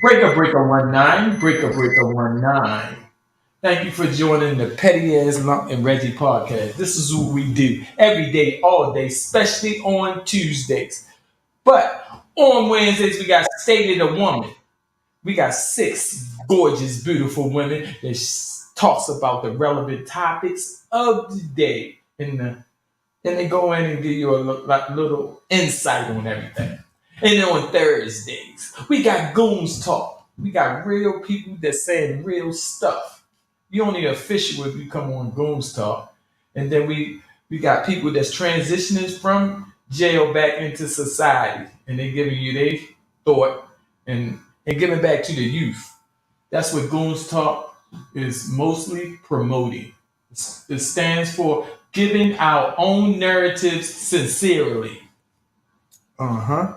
Breaker 19. Thank you for joining the Petty Ass Lump and Reggie podcast. This is what we do every day, all day, especially on Tuesdays. But on Wednesdays, we got State of the Woman. We got six gorgeous, beautiful women that talks about the relevant topics of the day. And they go in and give you a little insight on everything. And then on Thursdays, we got Goons Talk. We got real people that saying real stuff. You only official if you come on Goons Talk. And then we got people that's transitioning from jail back into society. And they giving you their thought and giving back to the youth. That's what Goons Talk is mostly promoting. It stands for giving our own narratives sincerely. Uh huh.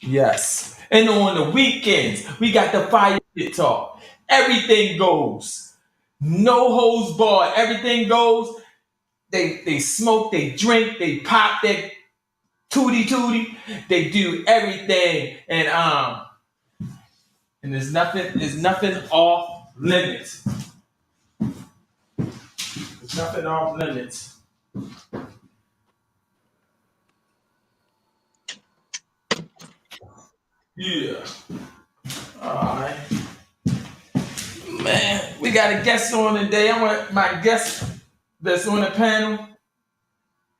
Yes. And on the weekends, we got the fire pit talk. Everything goes. No holds barred. Everything goes. They smoke, they drink, they pop their tootie. They do everything. And there's nothing off limits. There's nothing off limits. Yeah. All right. Man, we got a guest on today. I want my guest that's on the panel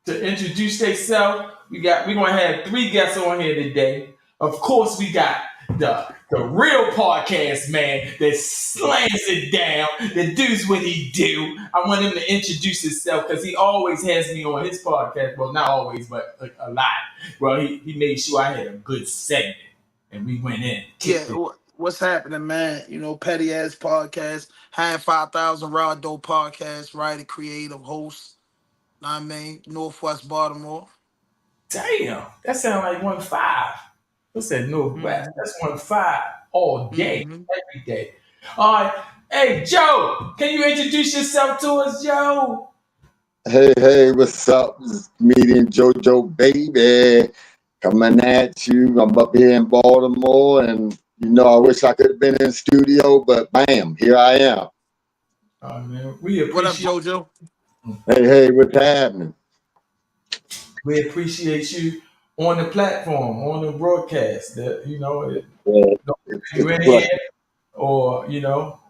to introduce themselves. We're gonna have three guests on here today. Of course, we got the real podcast man that slams it down, that does what he do. I want him to introduce himself because he always has me on his podcast. Well, not always, but a lot. Well, he made sure I had a good segment, and we went in. Yeah, what's happening, man? You know, Petty Ass Podcast, High 5,000 Raw Dough Podcast, writer, creative, host. Know what I mean? Northwest Baltimore. Damn, that sounds like 1-5. Who said Northwest? That's 1-5 all day, every day. All right. Hey, Joe, can you introduce yourself to us, Joe? Hey, what's up? It's comedian JoJo Baby coming at you. I'm up here in Baltimore, and I wish I could have been in the studio, but bam, here I am. Oh man, we appreciate. What up, JoJo? Hey, what's happening? We appreciate you on the platform, on the broadcast. That you're in here or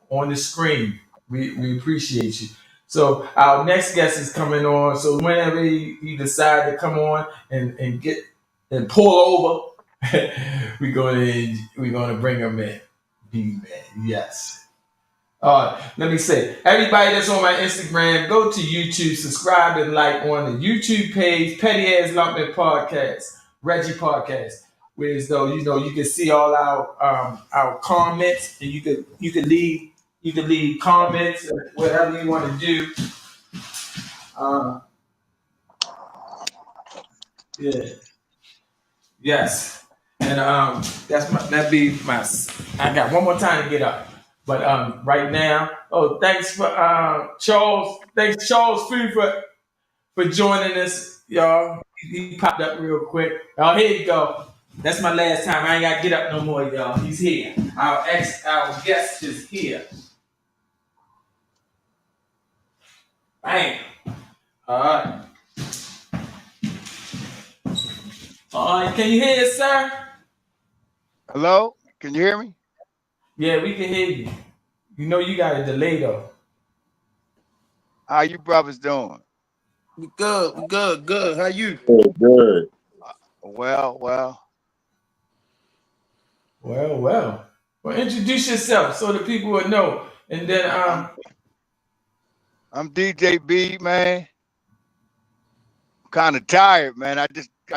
on the screen. We appreciate you. So our next guest is coming on. So whenever he decide to come on and get and pull over, we're gonna bring him in. Yes. Let me say, everybody that's on my Instagram, go to YouTube, subscribe and like on the YouTube page, Petty Ass Lumpman Podcast, Reggie Podcast. Whereas though, you can see all our comments, and you could leave comments or whatever you want to do. Yeah. Yes. And that'd be my. I got one more time to get up. But right now, thanks for Charles. Thanks Charles Food for joining us, y'all. He popped up real quick. Oh, here you go. That's my last time. I ain't gotta get up no more, y'all. He's here. Our guest is here. Bam. All right. All right. Can you hear us, sir? Hello? Can you hear me? Yeah, we can hear you. You know you got a delay though. How you brothers doing? We good. How you? Good. Well. Well, introduce yourself so the people will know. And then I'm DJ B, man. I'm kind of tired, man. I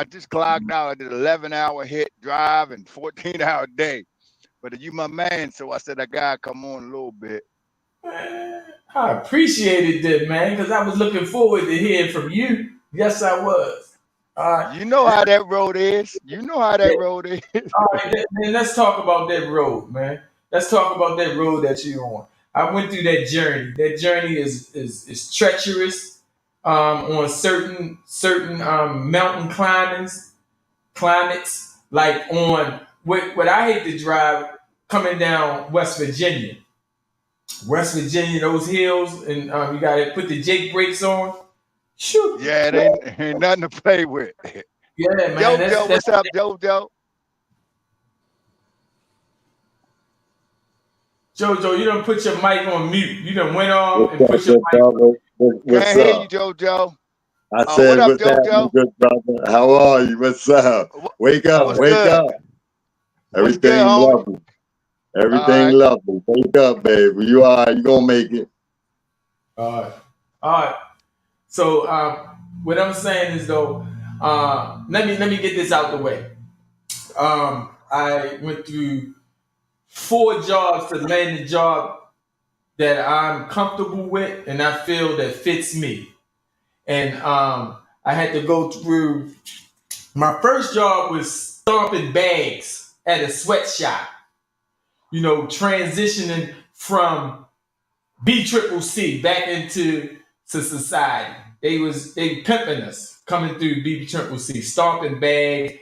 just clocked out. I did 11-hour hit drive and 14-hour day. But you my man, so I said I gotta come on a little bit. I appreciated that, man, because I was looking forward to hearing from you. Yes, I was. You know how that road is. All right, then let's talk about that road, man. Let's talk about that road that you're on. I went through that journey. That journey is treacherous on certain mountain climates. Like on what I hate to drive coming down West Virginia. West Virginia, those hills, and you got to put the Jake brakes on. Shoot. Yeah, it ain't nothing to play with. Yeah, man. Jojo, what's up, Jojo? Jojo, you done put your mic on mute. You done went off and What's put your up, mic. good brother? What's Can't hear you, up? Jojo. I What said, up, what's happening, Jojo? good brother? How are you? What's up? Wake up, What's wake good? up. What's good, Everything homie? lovely. All Everything right. lovely. Wake up, baby. You all right? You gonna make it. All right. So what I'm saying is though, let me get this out the way. I went through 4 jobs to land a job that I'm comfortable with and I feel that fits me. And I had to go through. My first job was stomping bags at a sweatshop. You know, transitioning from BCCC back into society. They pimping us coming through BCCC, stomping bags,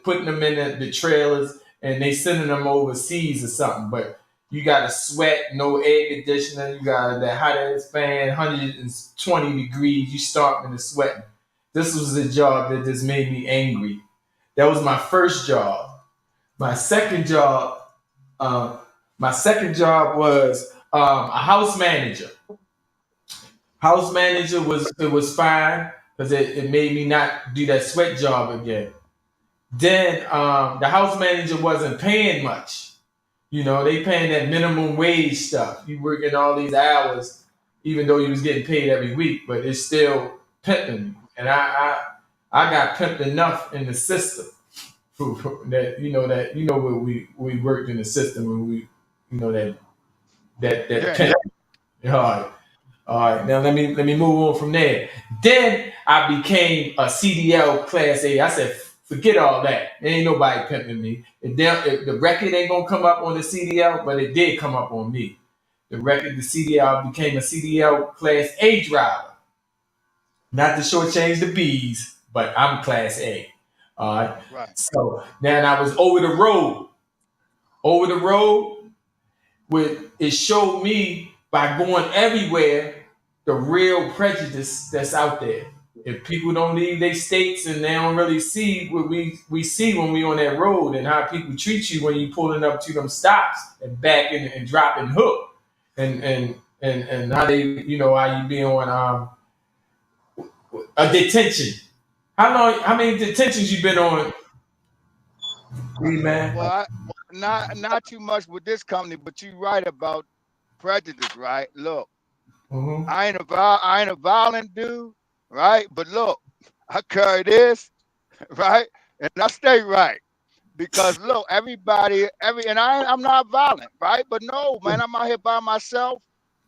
putting them in the trailers, and they sending them overseas or something. But you got to sweat, no air conditioner. You got that hot ass fan, 120 degrees. You stomping and sweating. This was a job that just made me angry. That was my first job. My second job, uh, was a house manager. House manager was fine because it made me not do that sweat job again. Then the house manager wasn't paying much. You know, they paying that minimum wage stuff. You working all these hours, even though you was getting paid every week, but it's still pimping. And I got pimped enough in the system that where we worked in the system and we that Yeah. pimp. All right. All right, now let me move on from there. Then I became a CDL Class A. I said, forget all that. There ain't nobody pimping me. If the record ain't gonna come up on the CDL, but it did come up on me. The record, the CDL, I became a CDL Class A driver. Not to shortchange the B's, but I'm Class A. All right. Right. So then I was over the road. Over the road, with it showed me by going everywhere the real prejudice that's out there. If people don't leave their states and they don't really see what we see when we on that road and how people treat you when you pulling up to them stops and backing and dropping hook and how they how you be on a detention. How many detentions you been on, man? Well, not too much with this company, but you're right about prejudice, right? Look, Mm-hmm. I ain't a violent dude, right? But look, I carry this, right? And I stay right. Because look, I'm not violent, right? But no, man, I'm out here by myself,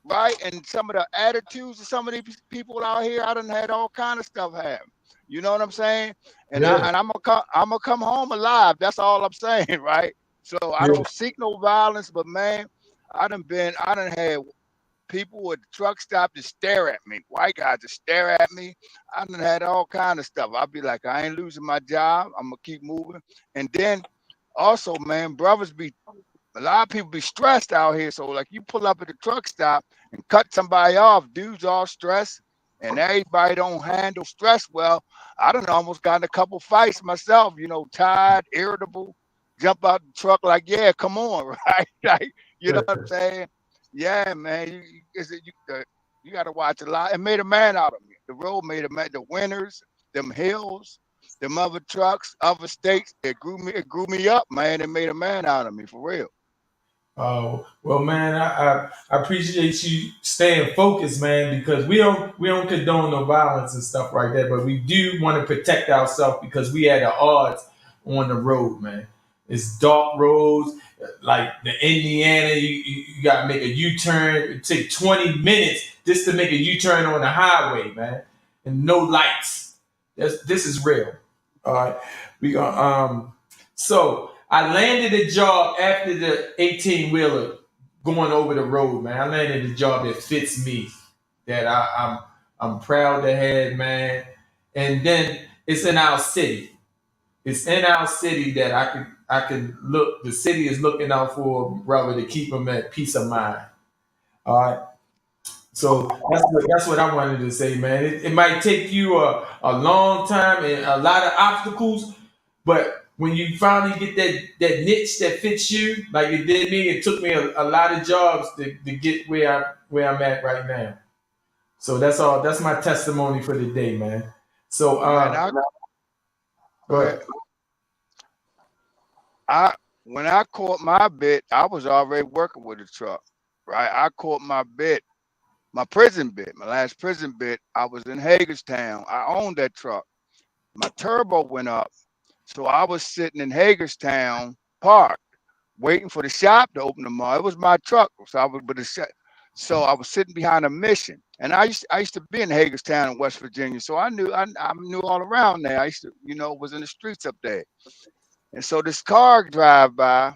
right? And some of the attitudes of some of these people out here, I done had all kind of stuff happen. You know what I'm saying? And Yeah, I'm gonna come home alive. That's all I'm saying, right? So I yeah, don't seek no violence, but man, I done had people at the truck stop to stare at me, white guys to stare at me. I done had all kind of stuff. I'll be like, I ain't losing my job. I'm gonna keep moving. And then also, man, brothers be a lot of people be stressed out here. So like you pull up at the truck stop and cut somebody off, dudes all stressed, and everybody don't handle stress well. I done almost got in a couple fights myself, tired, irritable, jump out the truck like, yeah, come on, right? Like, you know what I'm saying? Yeah, man. You got to watch a lot. It made a man out of me. The road made a man. The winters, them hills, them other trucks, other states. It grew me up, man. It made a man out of me for real. Oh well, man, I appreciate you staying focused, man, because we don't condone no violence and stuff like that, but we do want to protect ourselves because we had the odds on the road, man. It's dark roads, like the Indiana. You got to make a U-turn. It take 20 minutes just to make a U-turn on the highway, man, and no lights. This is real. All right, we gonna so I landed a job after the 18 wheeler going over the road, man. I landed a job that fits me, that I'm proud to have, man. And then it's in our city. It's in our city that I can look. The city is looking out for a brother to keep him at peace of mind. All right. So that's what I wanted to say, man. It might take you a long time and a lot of obstacles, but when you finally get that niche that fits you, like it did me, it took me a lot of jobs to get where I'm at right now. So that's all. That's my testimony for the day, man. So Man, go go ahead. ahead. When I caught my bit, I was already working with a truck, right? I caught my bit, my prison bit, my last prison bit. I was in Hagerstown. I owned that truck. My turbo went up, so I was sitting in Hagerstown parked, waiting for the shop to open tomorrow. It was my truck, so I was sitting behind a Mission, and I used to be in Hagerstown in West Virginia, so I knew all around there. I used to, was in the streets up there. And so this car drive by,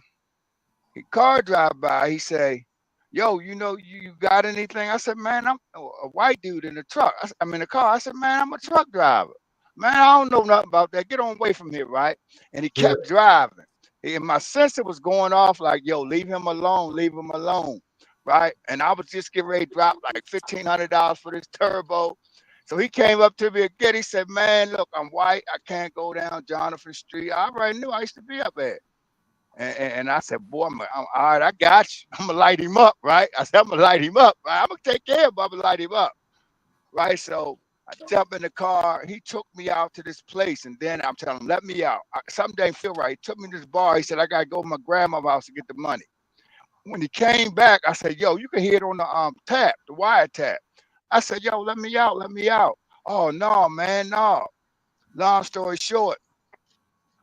he say, yo, you got anything? I said, man, I'm a white dude in the truck. I'm in the car. I said, man, I'm a truck driver. Man, I don't know nothing about that. Get on away from here, right? And he Yeah. kept driving. And my sensor was going off like, yo, leave him alone, right? And I was just getting ready to drop like $1,500 for this turbo. So he came up to me again. He said, man, look, I'm white. I can't go down Jonathan Street. I already knew I used to be up there. And I said, boy, I'm all right, I got you. I'm going to light him up, right? I said, I'm going to light him up, right? I'm going to take care of him. I'm going to light him up, right? So I jumped in the car. He took me out to this place. And then I'm telling him, let me out. Something didn't feel right. He took me to this bar. He said, I got to go to my grandma's house to get the money. When he came back, I said, yo, you can hear it on the tap, the wire tap. I said, yo, let me out. Oh, no, man, no. Long story short,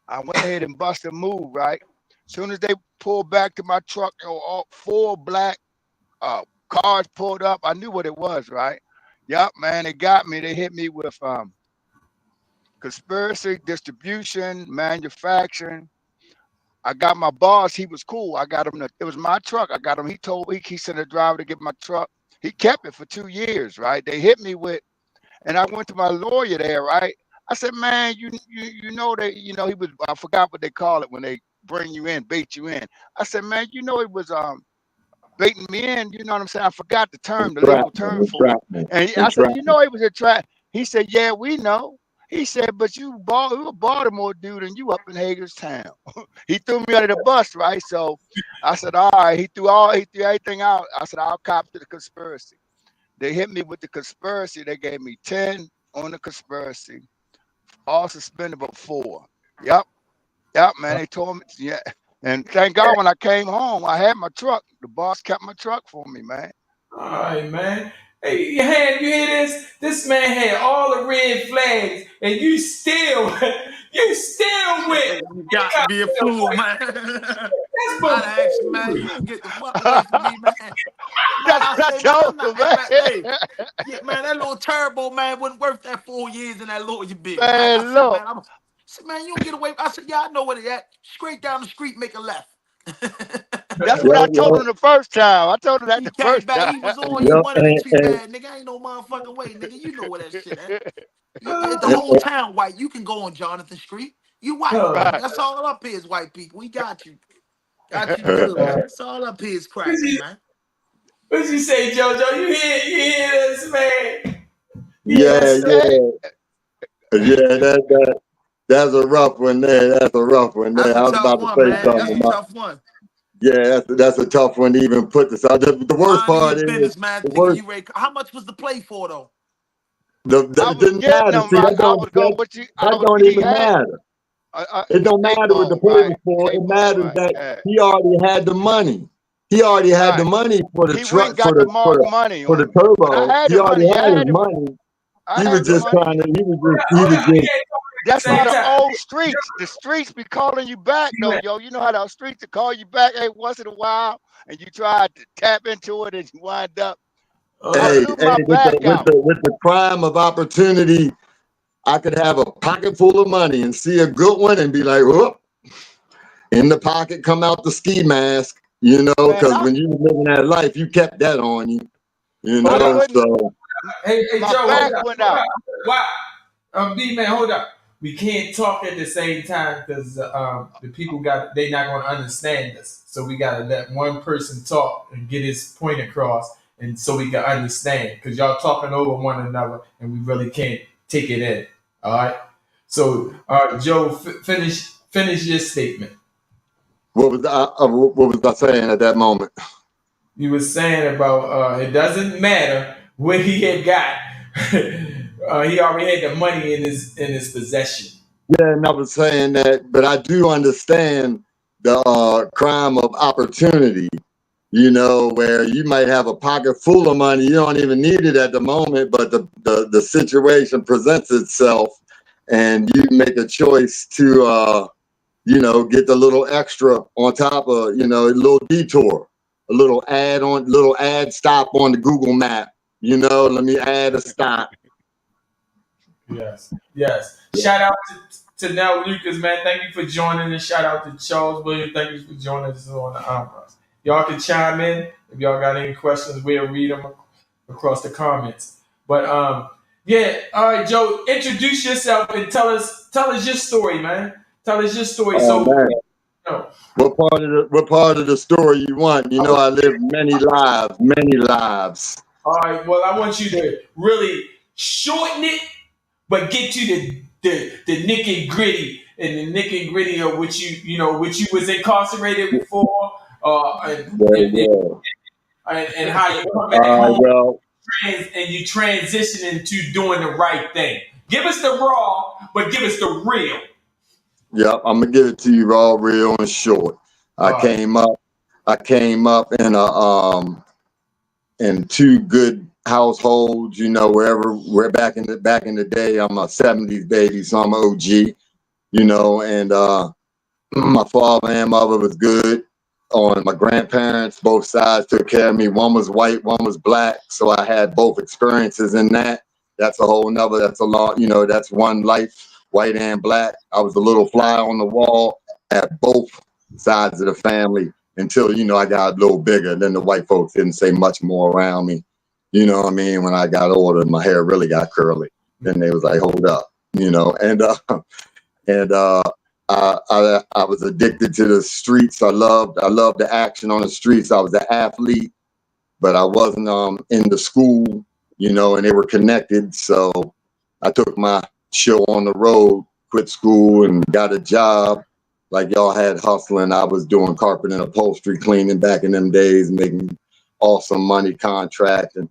I went ahead and busted a move, right? Soon as they pulled back to my truck, all 4 black cars pulled up. I knew what it was, right? Yup, man, they got me. They hit me with conspiracy, distribution, manufacturing. I got my boss. He was cool. I got him. It was my truck. I got him. He sent a driver to get my truck. He kept it for 2 years, right? They hit me with, and I went to my lawyer there, right? I said, man, you know that, he was, I forgot what they call it when they bring you in, bait you in. I said, man, he was baiting me in, you know what I'm saying? I forgot the legal term for it. And I said, he was a trap. He said, yeah, we know. He said, but you a Baltimore dude and you up in Hagerstown. He threw me under the bus, right? So I said, all right, he threw everything out. I said, I'll cop to the conspiracy. They hit me with the conspiracy. They gave me 10 on the conspiracy. All suspended but 4. Yep, man. They told me, yeah. And thank God when I came home, I had my truck. The boss kept my truck for me, man. All right, man. Hey, you hear this? This man had all the red flags, and you still went. You got to be a fool, man. That's I asked you, man, you can get the fuck away from me, man. That's what I told him, man. Hey, yeah, man, that little turbo, man, wasn't worth that 4 years in that lawyer bit. Man, I said, look. man, man, you don't get away. I said, yeah, I know where they at. Straight down the street, make a left. That's what I told him the first time. I told him that the first time. He was on. He wanted to treat bad, nigga. Ain't no motherfucking way, nigga. You know where that shit at. The whole town white. You can go on Jonathan Street. You white. Right. That's all up here is white people. We got you. Got you good, man. That's all up here is cracking, man. What you say, JoJo? You hear this, man? Yeah. That's a rough one there. That's a rough one there. I was about to say something. That's a tough one. Yeah, that's a tough one to even put this out. The worst part is business, man. How much was the play for though? It didn't matter. See, that don't even matter. It don't matter what the play was for. It matters that he already had the money. He already had the money for the truck, for the turbo. He already had his money. He was just trying to. He was just. That's why the old streets, the streets be calling you back though, yo. You know how those streets will call you back once in a while, and you try to tap into it, and you wind up. Hey, with the crime of opportunity, I could have a pocket full of money and see a good one and be like, whoop, in the pocket, come out the ski mask, because when you were living that life, you kept that on you, so. Hey, Joe, hold up. Why? B-man, hold up. we can't talk at the same time because the people they're not going to understand us. So we got to let one person talk and get his point across, and so we can understand. Because y'all talking over one another, and we really can't take it in. All right. So, Joe, finish your statement. What was I saying at that moment? You were saying about it doesn't matter what he had got. He already had the money in his possession. Yeah, and I was saying that, but I do understand the crime of opportunity. You know, where you might have a pocket full of money, you don't even need it at the moment, but the situation presents itself, and you make a choice to get the little extra on top of, a little detour, a little ad stop on the Google map. Let me add a stop. Yes. Shout out to Nell Lucas, man. Thank you for joining us. Shout out to Charles Williams. Thank you for joining us on the Armcast. Y'all can chime in if y'all got any questions. We'll read them across the comments. But yeah. All right, Joe. Introduce yourself and tell us your story, man. Tell us your story. Oh, man. No. What part of the story you want? I lived many lives. All right. Well, I want you to really shorten it, but get to the nick and gritty of which which you was incarcerated before, and how you come back home and you transition into doing the right thing. Give us the raw, but give us the real. Yep, I'm gonna give it to you raw, real, and short. I came up in in two good households. We're back in the day. I'm a '70s baby, so I'm an OG. And my father and mother was good. On my grandparents, both sides took care of me. One was white, one was black, so I had both experiences in that. That's a whole nother. That's a lot. That's one life. White and black. I was a little fly on the wall at both sides of the family until, I got a little bigger. Then the white folks didn't say much more around me. You know what I mean? When I got older, my hair really got curly. Then they was like, hold up, I was addicted to the streets. I loved the action on the streets. I was an athlete, but I wasn't in the school, and they were connected. So I took my show on the road, quit school, and got a job. Like y'all had hustling. I was doing carpet and upholstery cleaning back in them days, making awesome money contracting.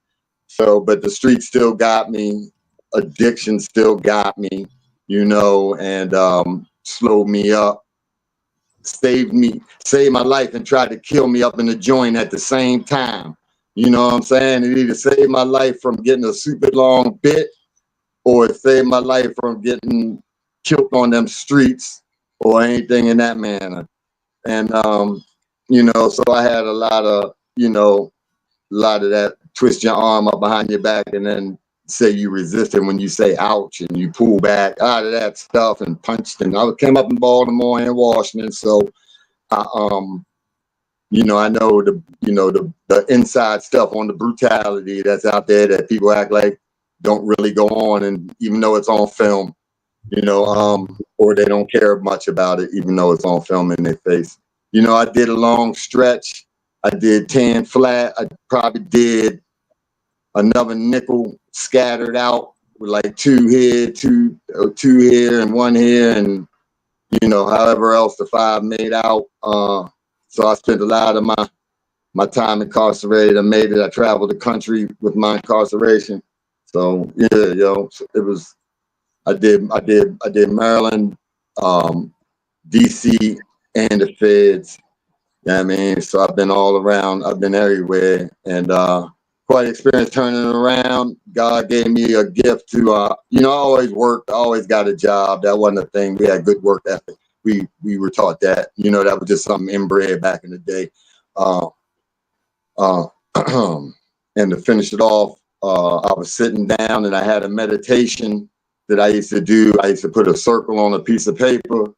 So, but the street still got me. Addiction still got me, and slowed me up, saved my life, and tried to kill me up in the joint at the same time. You know what I'm saying? It either saved my life from getting a super long bit, or it saved my life from getting killed on them streets or anything in that manner. And so I had a lot of that twist your arm up behind your back and then say you resisted when you say ouch, and you pull back out of that stuff and punched. And I came up in Baltimore and Washington, so I I know the inside stuff on the brutality that's out there that people act like don't really go on, and even though it's on film, or they don't care much about it, even though it's on film in their face. I did a long stretch. I did 10 flat. I probably did another nickel scattered out with like two here and one here, and however else the 5 made out. So I spent a lot of my time incarcerated. I made it. I traveled the country with my incarceration. So yeah, it was. I did Maryland, DC, and the feds. I mean, so I've been all around. I've been everywhere, and quite experienced turning it around. God gave me a gift to, I always worked. I always got a job. That wasn't a thing. We had good work ethic. We were taught that. That was just something inbred back in the day. And to finish it off, I was sitting down and I had a meditation that I used to do. I used to put a circle on a piece of paper,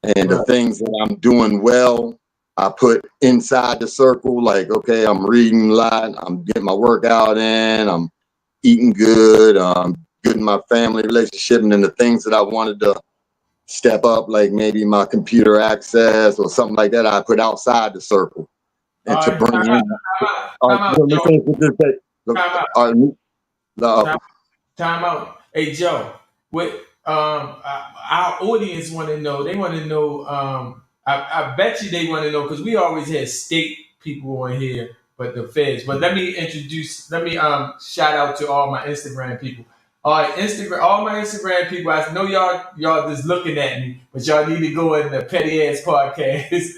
and the things that I'm doing well, I put inside the circle. Like, okay, I'm reading a lot, I'm getting my workout in, I'm eating good, I'm good in my family relationship, and then the things that I wanted to step up, like maybe my computer access or something like that, I put outside the circle. And to bring in, time out, let me Joe. finish with this thing. Time out. Uh, Time out. Hey Joe, what our audience want to know? They want to know. I bet you they want to know because we always had state people on here, but the feds. But let me introduce. Let me shout out to all my Instagram people. All right, all my Instagram people. I know y'all just looking at me, but y'all need to go in the Petty Ass Podcast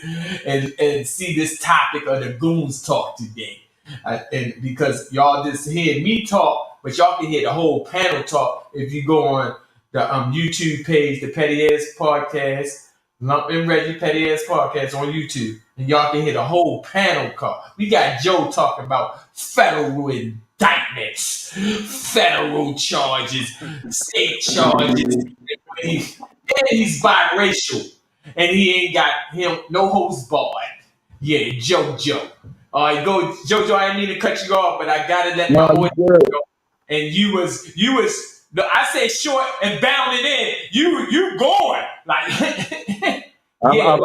and see this topic of the Goons Talk today. And because y'all just hear me talk, but y'all can hear the whole panel talk if you go on the YouTube page, the Petty Ass Podcast, Lump and Reggie Petty Ass Podcast on YouTube, and y'all can hear the whole panel call. We got Joe talking about federal indictments, federal charges, state charges, and he's biracial, and he ain't got him no host barred. Yeah, JoJo. All right, go, JoJo. I didn't mean to cut you off, but I gotta let my audience go. And you was. I said short and bounding in. You going like? Yeah.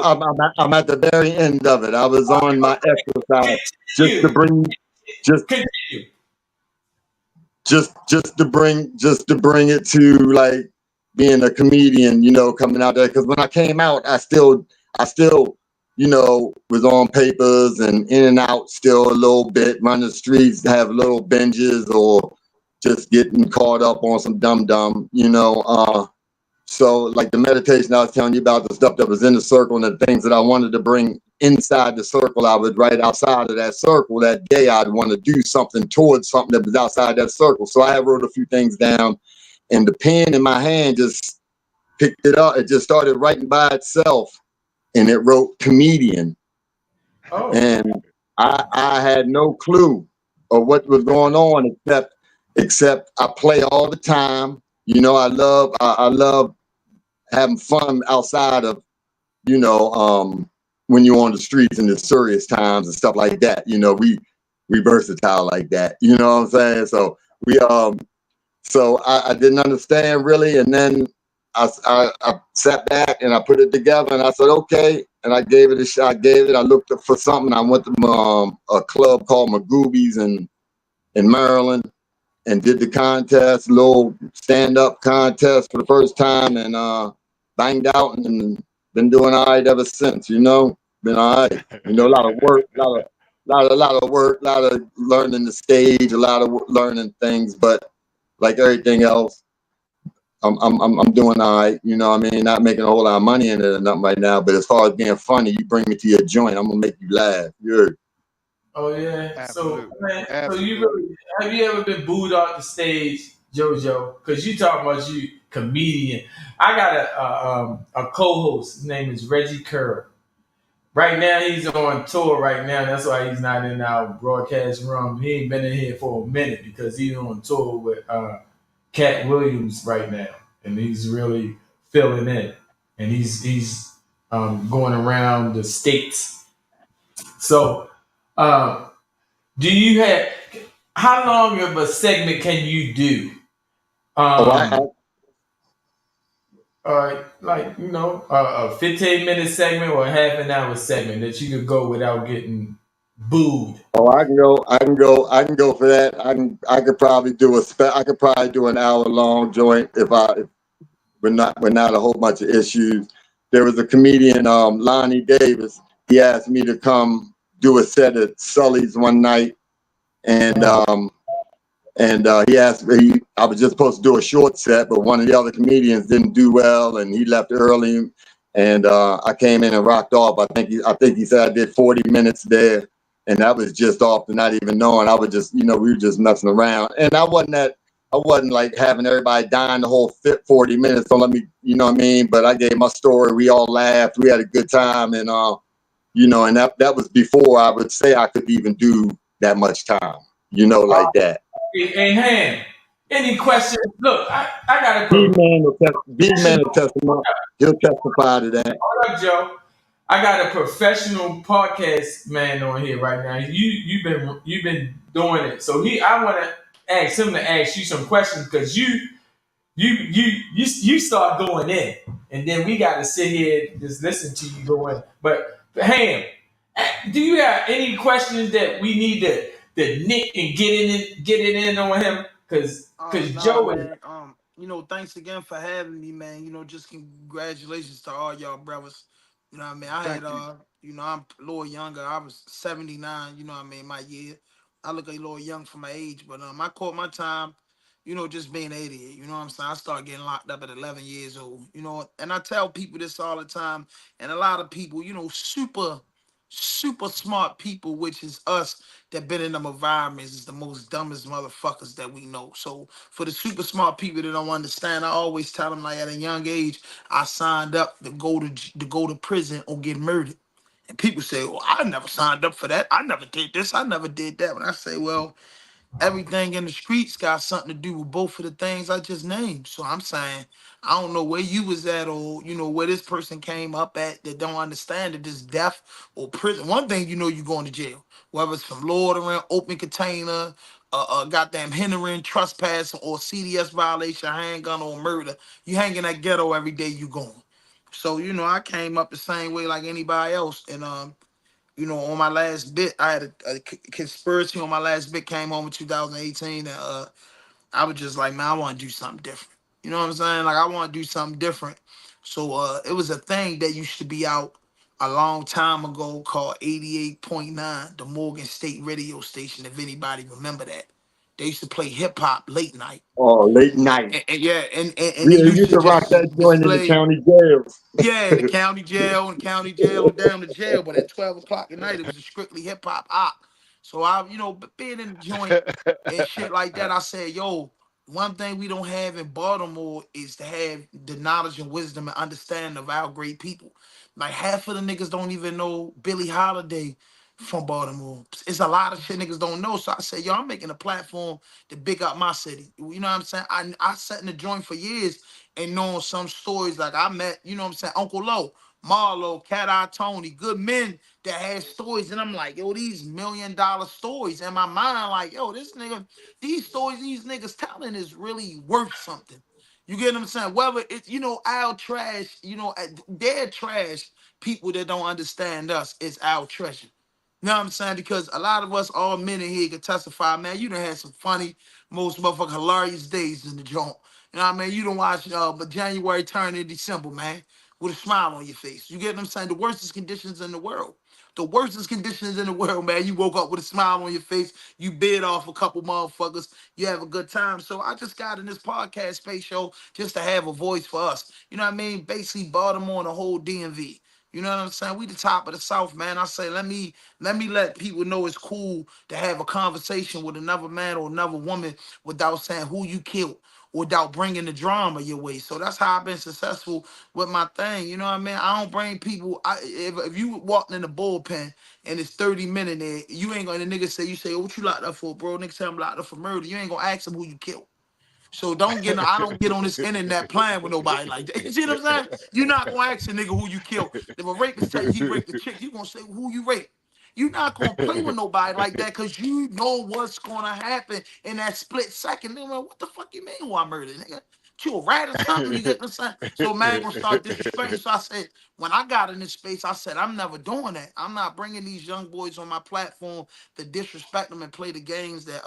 I'm at the very end of it. I was on my exercise just to bring it to like being a comedian, coming out there. Because when I came out, I still, was on papers and in and out still a little bit, run the streets, have little binges or just getting caught up on some dumb. So like the meditation I was telling you about, the stuff that was in the circle and the things that I wanted to bring inside the circle, I would write outside of that circle. That day I'd want to do something towards something that was outside that circle. So I wrote a few things down and the pen in my hand just picked it up. It just started writing by itself and it wrote comedian. Oh. And I had no clue of what was going on except I play all the time. I love having fun outside of, when you're on the streets in the serious times and stuff like that. We versatile like that. You know what I'm saying? So I didn't understand really. And then I sat back and I put it together and I said, okay. And I gave it a shot. I looked up for something. I went to a club called Magoobies in Maryland. And did the contest, little stand-up contest for the first time, and banged out, and been doing all right ever since. Been all right. A lot of work, a lot of work, a lot of learning the stage, a lot of learning things. But like everything else, I'm doing all right. Not making a whole lot of money in it or nothing right now. But as far as being funny, you bring me to your joint, I'm gonna make you laugh. Oh yeah. Absolutely. So man, have you ever been booed off the stage, JoJo? Because you talking about you comedian. I got a co-host. His name is Reggie Curl. Right now he's on tour. Right now, that's why he's not in our broadcast room. He ain't been in here for a minute because he's on tour with Cat Williams right now, and he's really filling in. And he's going around the states. So. Do you have how long of a segment can you do? A 15-minute segment or a half an hour segment that you could go without getting booed. Oh, I can go for that. I could probably do an hour long joint if we're not a whole bunch of issues. There was a comedian, Lonnie Davis. He asked me to come do a set at Sully's one night, and he asked me. I was just supposed to do a short set, but one of the other comedians didn't do well, and he left early, and I came in and rocked off. I think he said I did 40 minutes there, and that was just off the not even knowing. I was just, we were just messing around, and I wasn't like having everybody dying the whole 40 minutes. Don't let me, But I gave my story. We all laughed. We had a good time, and and that was before I would say I could even do that much time, like that. And Han, any questions? Look, I got a B-Man will testify. He'll testify to that. Hold up, Joe. I got a professional podcast man on here right now. You've been doing it, so I want to ask him to ask you some questions because you start going in. and then we got to sit here and just listen to you going. But Ham, do you have any questions that we need to nick and get it in on him? Cause Nah, Joe is man. Thanks again for having me, man. Just congratulations to all y'all brothers. You know what I mean? I had Thank you. I'm a little younger. I was 79, you know what I mean, my year. I look a little young for my age, but I caught my time, just being 80. You know what I'm saying? I started getting locked up at 11 years old. And I tell people this all the time, and a lot of people, super super smart people, which is us that been in them environments, is the most dumbest motherfuckers that we know. So for the super smart people that don't understand, I always tell them like at a young age, I signed up to go to prison or get murdered. And people say, "Well, I never signed up for that. I never did this. I never did that." When I say, "Well, everything in the streets got something to do with both of the things I just named." So I'm saying, I don't know where you was at, or where this person came up at, that don't understand that this death or prison. One thing you going to jail, whether it's from loitering, open container, goddamn hindering, trespassing, or CDS violation, handgun, or murder. You hang in that ghetto every day you going. So I came up the same way like anybody else, and on my last bit, I had a conspiracy on my last bit, came home in 2018. And I was just like, man, I want to do something different. You know what I'm saying? Like, I want to do something different. So it was a thing that used to be out a long time ago called 88.9, the Morgan State radio station, if anybody remember that. They used to play hip hop late night. Oh, late night. And yeah, and they Yeah, used you to can rock just that joint in the display. county jails. Yeah, in the county jail, or down to jail. But at 12 o'clock at night, it was a strictly hip hop op. So being in the joint and shit like that, I said, yo, one thing we don't have in Baltimore is to have the knowledge and wisdom and understanding of our great people. Like half of the niggas don't even know Billie Holiday from Baltimore. It's a lot of shit niggas don't know. So I said, yo, I'm making a platform to big up my city. You know what I'm saying? I sat in the joint for years and knowing some stories, like I met, Uncle Low, Marlo, Cat Eye Tony, good men that had stories. And I'm like, yo, these $1 million stories in my mind, like, yo, this nigga, these stories these niggas telling is really worth something. You get what I'm saying? Whether it's, our trash, their trash, people that don't understand us, is our treasure. You know what I'm saying? Because a lot of us, all men in here, can testify, man. You done had some funny, most motherfucking hilarious days in the joint. You know what I mean? You don't watch but January turn into December, man, with a smile on your face. You get what I'm saying? The worstest conditions in the world. The worstest conditions in the world, man. You woke up with a smile on your face. You bid off a couple motherfuckers. You have a good time. So I just got in this podcast space show just to have a voice for us. You know what I mean? Basically Baltimore and the whole DMV. You know what I'm saying? We the top of the South, man. I say, let people know it's cool to have a conversation with another man or another woman without saying who you killed, without bringing the drama your way. So that's how I've been successful with my thing. You know what I mean? I don't bring people. If you walked in the bullpen and it's 30 men in there, you ain't gonna, the nigga say, you say, oh, what you locked up for, bro? Nigga say I'm locked up for murder. You ain't gonna ask him who you killed. So I don't get on this internet playing with nobody like that. You see what I'm saying? You're not gonna ask a nigga who you killed. If a rapist tell you he raped a chick, you gonna say who you raped. You're not gonna play with nobody like that because you know what's gonna happen in that split second. Nigga, what the fuck you mean who I murdered, nigga? You a rat or something? You get what I'm saying? So man gonna start disrespecting. So I said, when I got in this space, I said, I'm never doing that. I'm not bringing these young boys on my platform to disrespect them and play the games that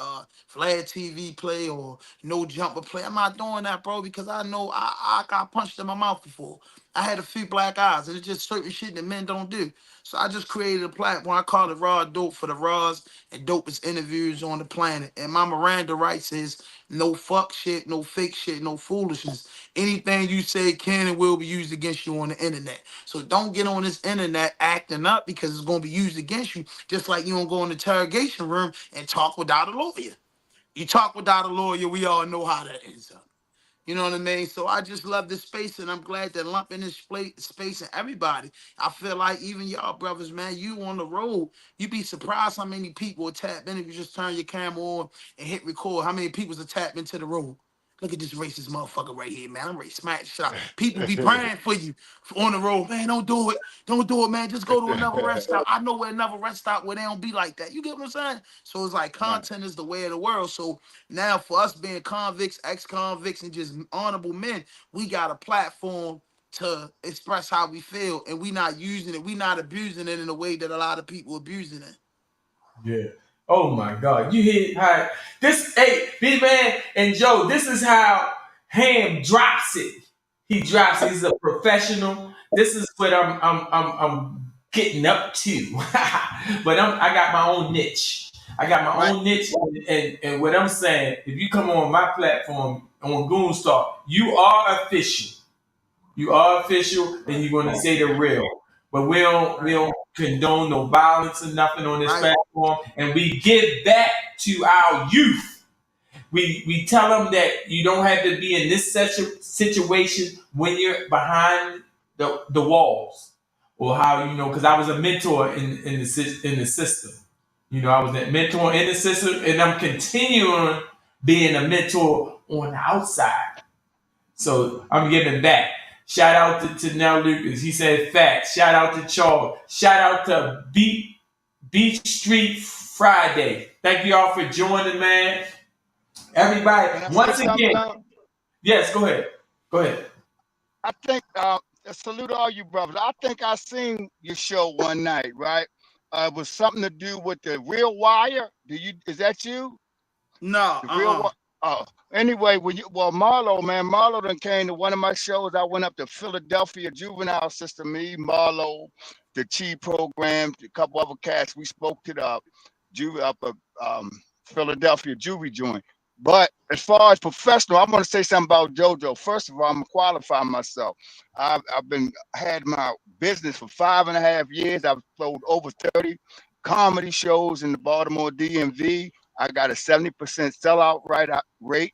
Flag TV play or no jumper play. I'm not doing that, bro, because I know I got punched in my mouth before. I had a few black eyes, and it's just certain shit that men don't do. So I just created a platform. I call it Raw Dope for the Raws and dopest interviews on the planet. And my Miranda rights is no fuck shit, no fake shit, no foolishness. Anything you say can and will be used against you on the internet. So don't get on this internet acting up because it's going to be used against you. Just like you don't go in the interrogation room and talk without a lawyer. You talk without a lawyer, we all know how that ends up. You know what I mean? So I just love this space, and I'm glad that lump in this space and everybody. I feel like even y'all brothers, man, you on the road, you be surprised how many people will tap in if you just turn your camera on and hit record. How many people will tap into the room? Look at this racist motherfucker right here, man. I'm ready to smack the shit out. People be praying for you on the road, man. Don't do it. Don't do it, man. Just go to another rest stop. I know where another rest stop where they don't be like that. You get what I'm saying? So it's like Right. content is the way of the world. So now for us being convicts, ex-convicts, and just honorable men, we got a platform to express how we feel, and we not using it, we not abusing it in a way that a lot of people abusing it. Yeah. Oh my God. You hear how this? Hey, B man and Joe. This is how Ham drops it. He drops it. He's a professional. This is what I'm getting up to. But I got my own niche. I got my Right. own niche, and what I'm saying, if you come on my platform on Goons Talk, you are official. You are official, and you're going to say the real. But we don't condone no violence or nothing on this Right. platform, and we give back to our youth. We tell them that you don't have to be in this situation when you're behind the walls, or how because I was a mentor in the system. I was a mentor in the system, and I'm continuing being a mentor on the outside. So I'm giving back. Shout out to Nell Lucas. He said facts. Shout out to Charles. Shout out to Beach Street Friday. Thank you all for joining, man. Everybody, Can I say once something again, now? yes, go ahead. Go ahead. I think salute all you brothers. I think I seen your show one night, right? It was something to do with the Real Wire. Is that you? No. The Real Wire. Oh, anyway, Marlo, man, Marlo done came to one of my shows. I went up to Philadelphia Juvenile System. Me, Marlo, the Chi program, a couple other cats. We spoke to the Philadelphia Juvie joint. But as far as professional, I want to say something about JoJo. First of all, I'm gonna qualify myself. I've had my business for 5.5 years. I've sold over 30 comedy shows in the Baltimore DMV. I got a 70% sellout rate.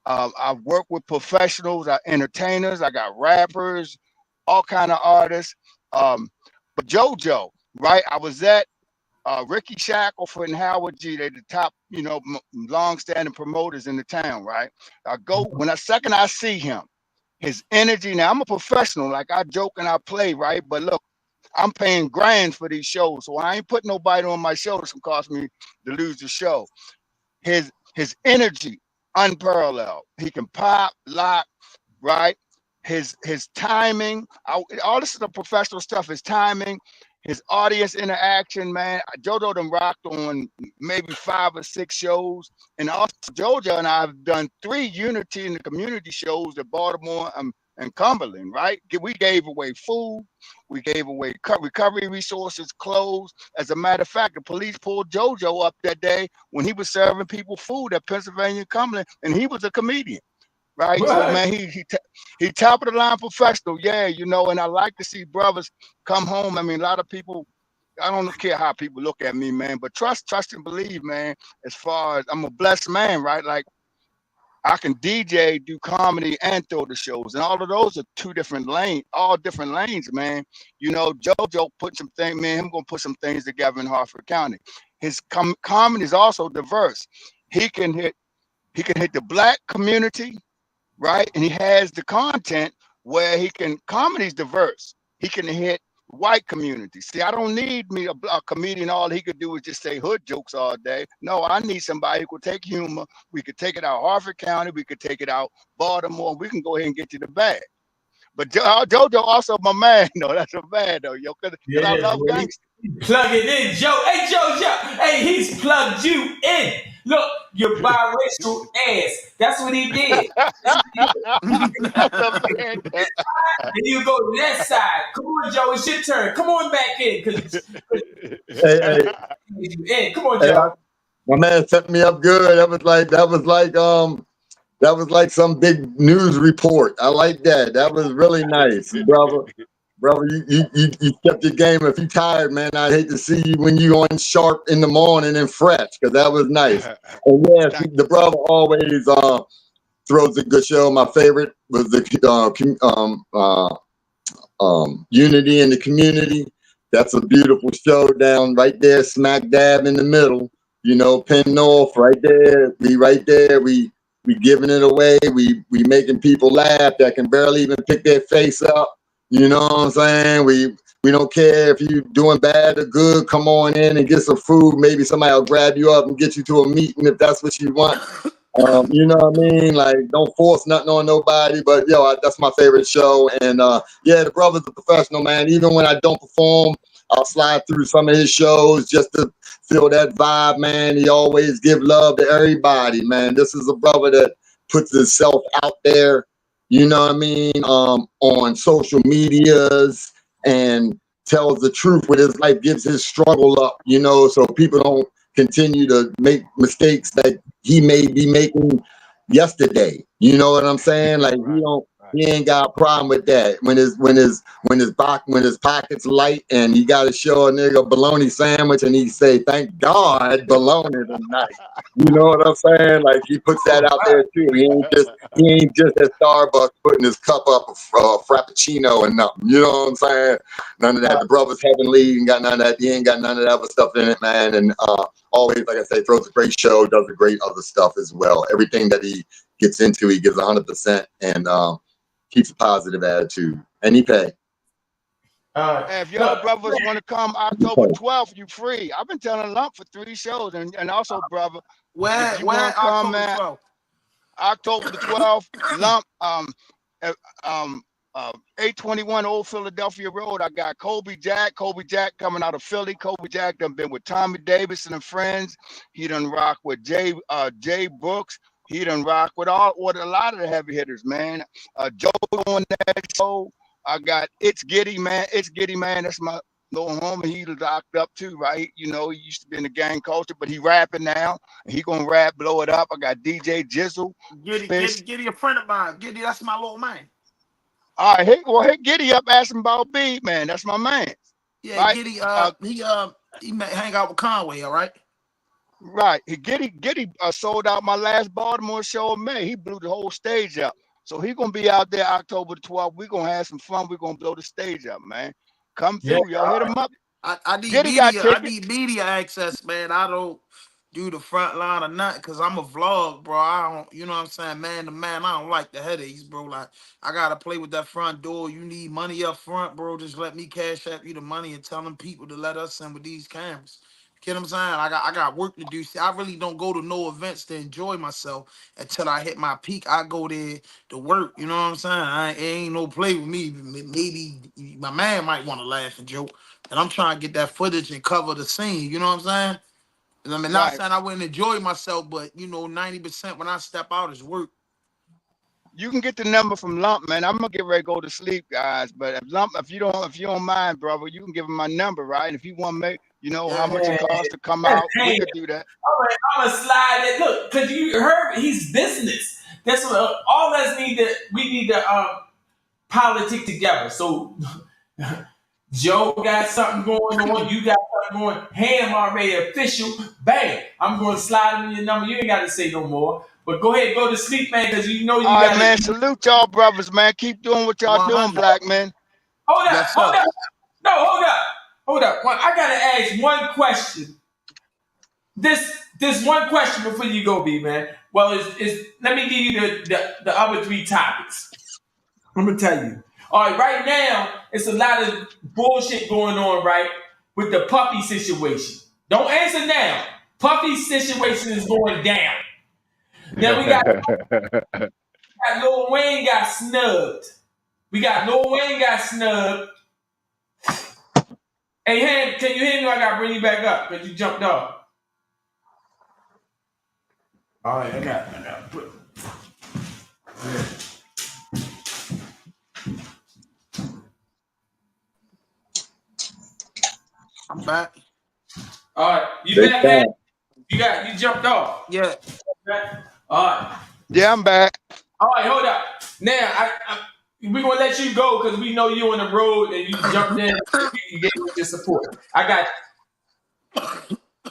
I work with professionals, entertainers. I got rappers, all kind of artists. But JoJo, right? I was at Ricky Shackelford and Howard G. They're the top, long-standing promoters in the town, right? I go when I see him, his energy. Now I'm a professional, like I joke and I play, right? But look, I'm paying grands for these shows, so I ain't putting nobody on my show that's gonna cost me to lose the show. His energy, unparalleled. He can pop, lock, right? His timing, all this is the professional stuff. His timing, his audience interaction, man. JoJo done rocked on maybe 5 or 6 shows, and also JoJo and I have done 3 Unity in the community shows at Baltimore and Cumberland, right? We gave away food, we gave away recovery resources, clothes. As a matter of fact, the police pulled JoJo up that day when he was serving people food at Pennsylvania Cumberland, and he was a comedian. Right. So Right. man, he top of the line professional. Yeah, and I like to see brothers come home. I mean, a lot of people, I don't care how people look at me, man, but trust and believe, man, as far as I'm a blessed man, right? Like I can DJ, do comedy, and throw the shows. And all of those are 2 different lanes, all different lanes, man. JoJo put some things, man, I'm gonna put some things together in Hartford County. His comedy is also diverse. He can hit the Black community, right? And he has the content where comedy's diverse. He can hit white community. See, I don't need me a comedian. All he could do is just say hood jokes all day. No, I need somebody who could take humor. We could take it out Hartford County. We could take it out Baltimore. We can go ahead and get to the bag. But JoJo also my man, though. That's a man, though, yo. Because I love gangster. Plug it in, Joe. Hey, Joe. Hey, he's plugged you in. Look, your biracial ass. That's what he did. That's a man. And you go to that side. Come on, Joe. It's your turn. Come on back in. Hey, Come on, hey, Joe. my man set me up good. That was like some big news report. I like that. That was really nice, brother. Brother, you kept your game. If you tired, man, I'd hate to see you when you on sharp in the morning and fresh, because that was nice. And yes, the brother always throws a good show. My favorite was the Unity in the Community. That's a beautiful show down right there, smack dab in the middle. Penn North right there. We right there. We giving it away. We making people laugh that can barely even pick their face up. You know what I'm saying? We don't care if you doing bad or good. Come on in and get some food. Maybe somebody will grab you up and get you to a meeting if that's what you want. You know what I mean? Like, don't force nothing on nobody. But that's my favorite show. And the brother's a professional, man. Even when I don't perform, I'll slide through some of his shows just to feel that vibe, man. He always give love to everybody, man. This is a brother that puts himself out there, you know what I mean, on social medias and tells the truth with his life, gives his struggle up, so people don't continue to make mistakes that he may be making yesterday. You know what I'm saying? Like he ain't got a problem with that. When his pockets light and he got to show a nigga a bologna sandwich and he say, "Thank God, bologna tonight." You know what I'm saying? Like he puts that out there too. He ain't just at Starbucks putting his cup up of Frappuccino and nothing. You know what I'm saying? None of that. The brother's heavenly. Ain't got none of that. He ain't got none of that other stuff in it, man. And always, like I say, throws a great show, does a great other stuff as well. Everything that he gets into, he gives 100% and keeps a positive attitude. And he pay. Hey, if y'all brothers want to come October 12th, you free. I've been telling Lump for 3 shows, and also, brother, if you want to come, man, October the 12th, Lump, 821 Old Philadelphia Road. I got Kobe Jack coming out of Philly. Kobe Jack done been with Tommy Davidson and friends. He done rock with Jay Brooks. He done rock with a lot of the heavy hitters, man. Joe on that show. I got It's Giddy, man. That's my little homie. He locked up too, right? He used to be in the gang culture, but he rapping now. And he gonna rap, blow it up. I got DJ Jizzle. Giddy, a friend of mine. Giddy, that's my little man. All right, hit Giddy up, ask him about B, man. That's my man. Yeah, right? Giddy, he hang out with Conway, all right? Right. Giddy sold out my last Baltimore show in May. He blew the whole stage up. So he gonna be out there October the 12th. We're gonna have some fun. We're gonna blow the stage up, man. Come through, y'all hit him up. I need media access, man. I don't do the front line or nothing because I'm a vlog, bro. I don't, you know what I'm saying, man to man. I don't like the headaches, bro. Like I gotta play with that front door. You need money up front, bro. Just let me cash out you the money and tell them people to let us in with these cameras. You know what I'm saying? I got work to do. See, I really don't go to no events to enjoy myself until I hit my peak. I go there to work. You know what I'm saying? It ain't no play with me. Maybe my man might want to laugh and joke, and I'm trying to get that footage and cover the scene. You know what I'm saying? I mean, not saying I wouldn't enjoy myself, but 90% when I step out is work. You can get the number from Lump, man. I'm gonna get ready to go to sleep, guys. But if you don't mind, brother, you can give him my number, right? And if you want to make, how much it costs to come out, we could do that. I'm gonna slide it. Look, because you heard he's business. That's what all of us need to politic together. So Joe got something going on, you got something going. Ham already official. Bang! I'm going to slide in your number. You ain't got to say no more. But go ahead, go to sleep, man, because you know you got. All right, man. Salute y'all, brothers, man. Keep doing what y'all doing, black men. Hold up. No, hold up. I gotta ask one question. This one question before you go, B man. Well, let me give you the other 3 topics. I'm gonna tell you. All right now it's a lot of bullshit going on, right, with the Puffy situation. Don't answer now. Puffy's situation is going down. Now we got Lil Wayne got snubbed. Hey, Ham, can you hear me? I gotta bring you back up because you jumped off. All right, I got put. Yeah. I'm back. All right, you back, man? You jumped off. Yeah. All right. Yeah, I'm back. All right, hold up. Now we're gonna let you go because we know you on the road and you jumped in and you gave us your support. I got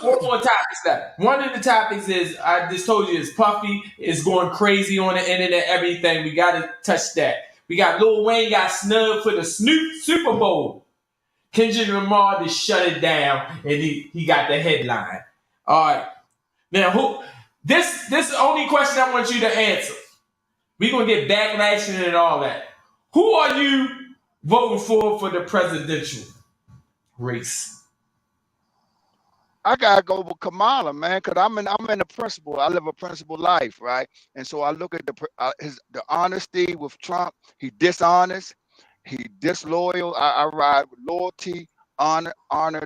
4 more topics left. One of the topics is I just told you is Puffy is going crazy on the internet, everything. We gotta touch that. We got Lil Wayne got snubbed for the Super Bowl. Kendrick Lamar just shut it down and he got the headline. All right. Now this is the only question I want you to answer. We're gonna get backlash and all that. Who are you voting for the presidential race? I gotta go with Kamala, man, because I'm in a principle. I live a principled life, right? And so I look at the honesty with Trump. He dishonest, he disloyal. I ride with loyalty, honor,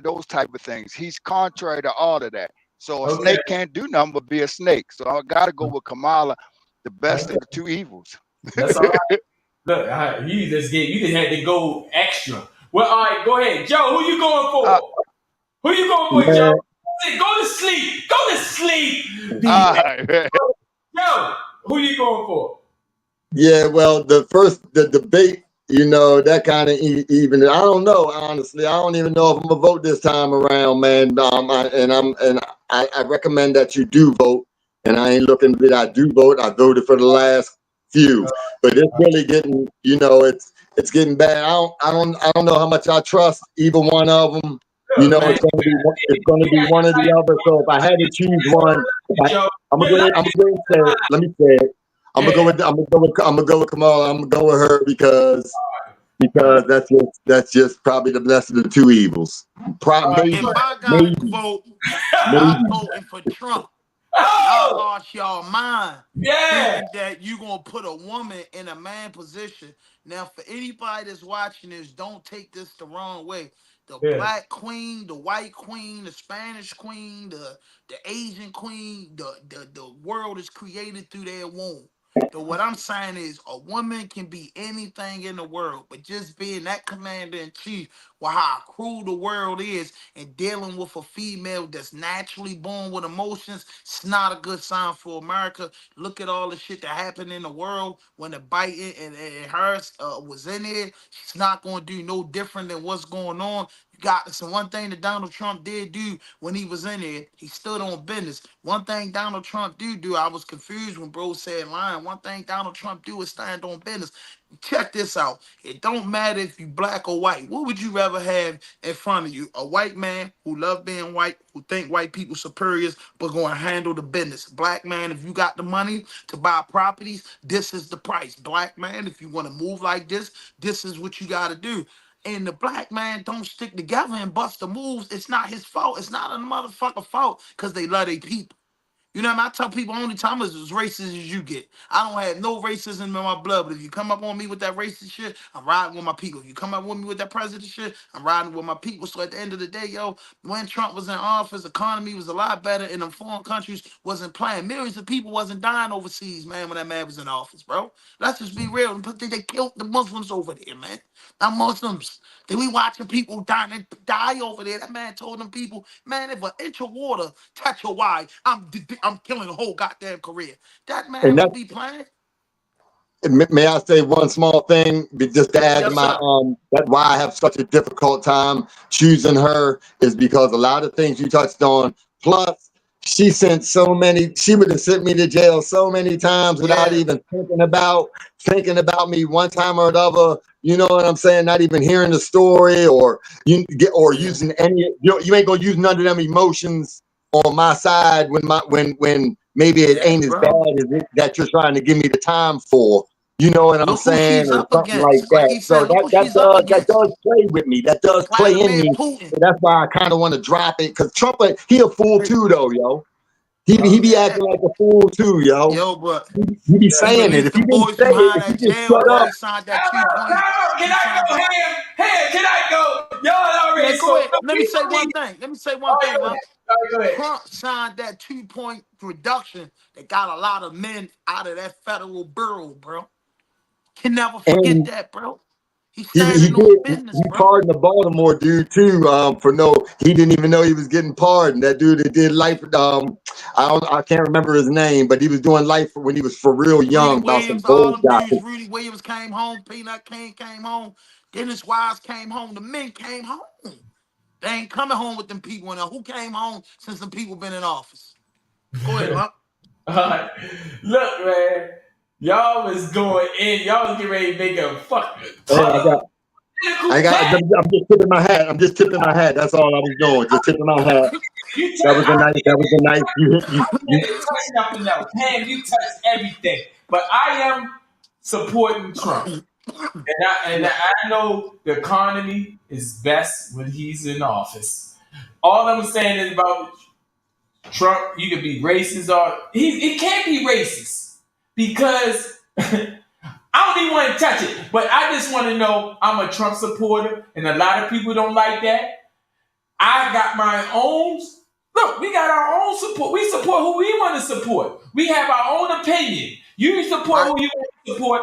those type of things. He's contrary to all of that. So a Okay. snake can't do nothing but be a snake. So I gotta go with Kamala, the best of the two evils. That's all right. Look, you just had to go extra. Well, all right, go ahead, Joe. Who you going Uh, for? Who you going for, Joe? Man, Go to sleep. Go to sleep. uh, Joe, who you going for? yeah, well, the debate, that kind of even. I don't know, honestly. I don't even know if I'm gonna vote this time around, man. I recommend that you do vote, and I ain't looking that I do vote. I voted for the last few, but it's really getting, it's getting bad. I don't know how much I trust either one of them. Look, man. It's gonna be one or the other. So if I had to choose one, Joe. I'm gonna go and say it. Let me say it. I'm gonna go with Kamala. I'm gonna go with her because that's just probably the best of the two evils. Maybe, If I got to maybe, vote, maybe. I'm voting for Trump. Y'all Oh, lost y'all mind yeah. thinking that you gonna put a woman in a man position. Now, for anybody that's watching this, don't take this the wrong way. The Yeah. black queen, the white queen, the Spanish queen, the Asian queen, the world is created through their womb. So what I'm saying is a woman can be anything in the world, but just being that commander in chief, well, how cruel the world is, and dealing with a female that's naturally born with emotions, it's not a good sign for America. Look at all the shit that happened in the world when the Biden and Harris was in there. She's not going to do no different than what's going on. You got some one thing that Donald Trump did do when he was in there. He stood on business. One thing Donald Trump do, I was confused when bro said lying. One thing Donald Trump do is stand on business. Check this out. It don't matter if you black or white. What would you rather have in front of you? A white man who love being white, who think white people superiors, but going to handle the business. Black man, if you got the money to buy properties, this is the price. Black man, if you want to move like this is what you got to do. And the black man don't stick together and bust the moves. It's not his fault. It's not a motherfucker fault because they love their people. You know what I mean? I tell people only time is as racist as you get. I don't have no racism in my blood, but if you come up on me with that racist shit, I'm riding with my people. If you come up with me with that president shit, I'm riding with my people. So at the end of the day, yo, when Trump was in office, economy was a lot better and the foreign countries wasn't playing. Millions of people wasn't dying overseas, man, when that man was in office, bro. Let's just be real. They killed the Muslims over there, man. Not Muslims. Then we watching people die over there. That man told them people, man, if an inch of water touch your wife, I'm killing the whole goddamn career. That man And would that be playing. may I say one small thing, just to add to Yes, my sir. that's why I have such a difficult time choosing her is because a lot of things you touched on. Plus, she would have sent me to jail so many times without Yeah. even thinking about me one time or another. You know what I'm saying? Not even hearing the story or Yeah. using you ain't gonna use none of them emotions on my side when maybe it Yeah, ain't as bad bro. as it that you're trying to give me the time for. You know what I'm Look who saying, she's or up something like against. Like that. he So said, look who she's up that against. does play with me. That does play in Vladimir me. Putin. So that's why I kind of want to drop it because Trump, he a fool too, though, yo. He be Yeah. acting like a fool too, yo. Yo, but He be he saying it. released If he them didn't boys say from it, behind if he that just jail, shut bro. up, He signed that Time 2 out, point. time out. Can He I signed go that. ham? Can I go? Y'all Yeah, already go so ahead. Let me we say don't one need. thing. Let me say All one right, thing, go man. ahead. All right, go ahead. Trump signed that 2 point reduction that got a lot of men out of that federal bureau, bro. Can never forget and that, bro. He's he standing on did business, he bro. pardoned the Baltimore dude too for no he didn't even know he was getting pardoned. That dude that did life I can't remember his name, but he was doing life when he was for real Rudy young about some Williams, all gold them dudes. shopping. Rudy Williams came home. Peanut King came home. Dennis Wise came home. The men came home. They ain't coming home with them people. Now, who came home since them people been in office? Go ahead, Lump. All right. Look, man. Y'all was going in. Y'all was getting ready to make a fucking Hey, political pack. I'm just tipping my hat. I'm just tipping my hat. That's all I was doing. Just tipping my hat. You That touch. was a nice. That was a nice. I didn't touch nothing else. Man, you touch everything. But I am supporting Trump. And I know the economy is best when he's in office. All I'm saying is about Trump. You could be racist or he can't be racist because I don't even want to touch it. But I just want to know I'm a Trump supporter, and a lot of people don't like that. I got my own. Look, we got our own support. We support who we want to support. We have our own opinion. You support who you want to support.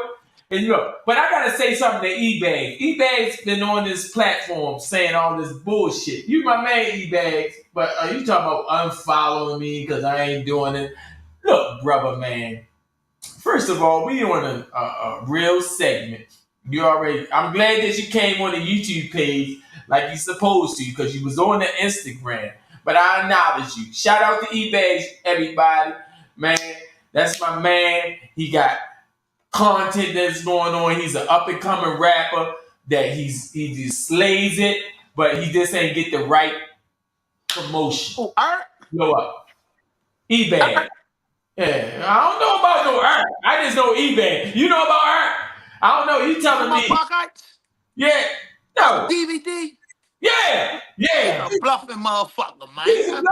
And look, but I gotta say something to eBay. eBay's been on this platform saying all this bullshit. You my man, eBay, but you talking about unfollowing me because I ain't doing it. Look, brother, man. First of all, we on a real segment. You already. I'm glad that you came on the YouTube page like you supposed to because you was on the Instagram. But I acknowledge you. Shout out to eBay, everybody. Man, that's my man. He got content that's going on. He's an up and coming rapper that he just slays it, but he just ain't get the right promotion. Oh, Art? Go up. eBay. Yeah, I don't know about no Art. I just know eBay. You know about Art? I don't know. You telling me? Yeah. No. DVD. Yeah. Yeah. He's a bluffing motherfucker, man. He's That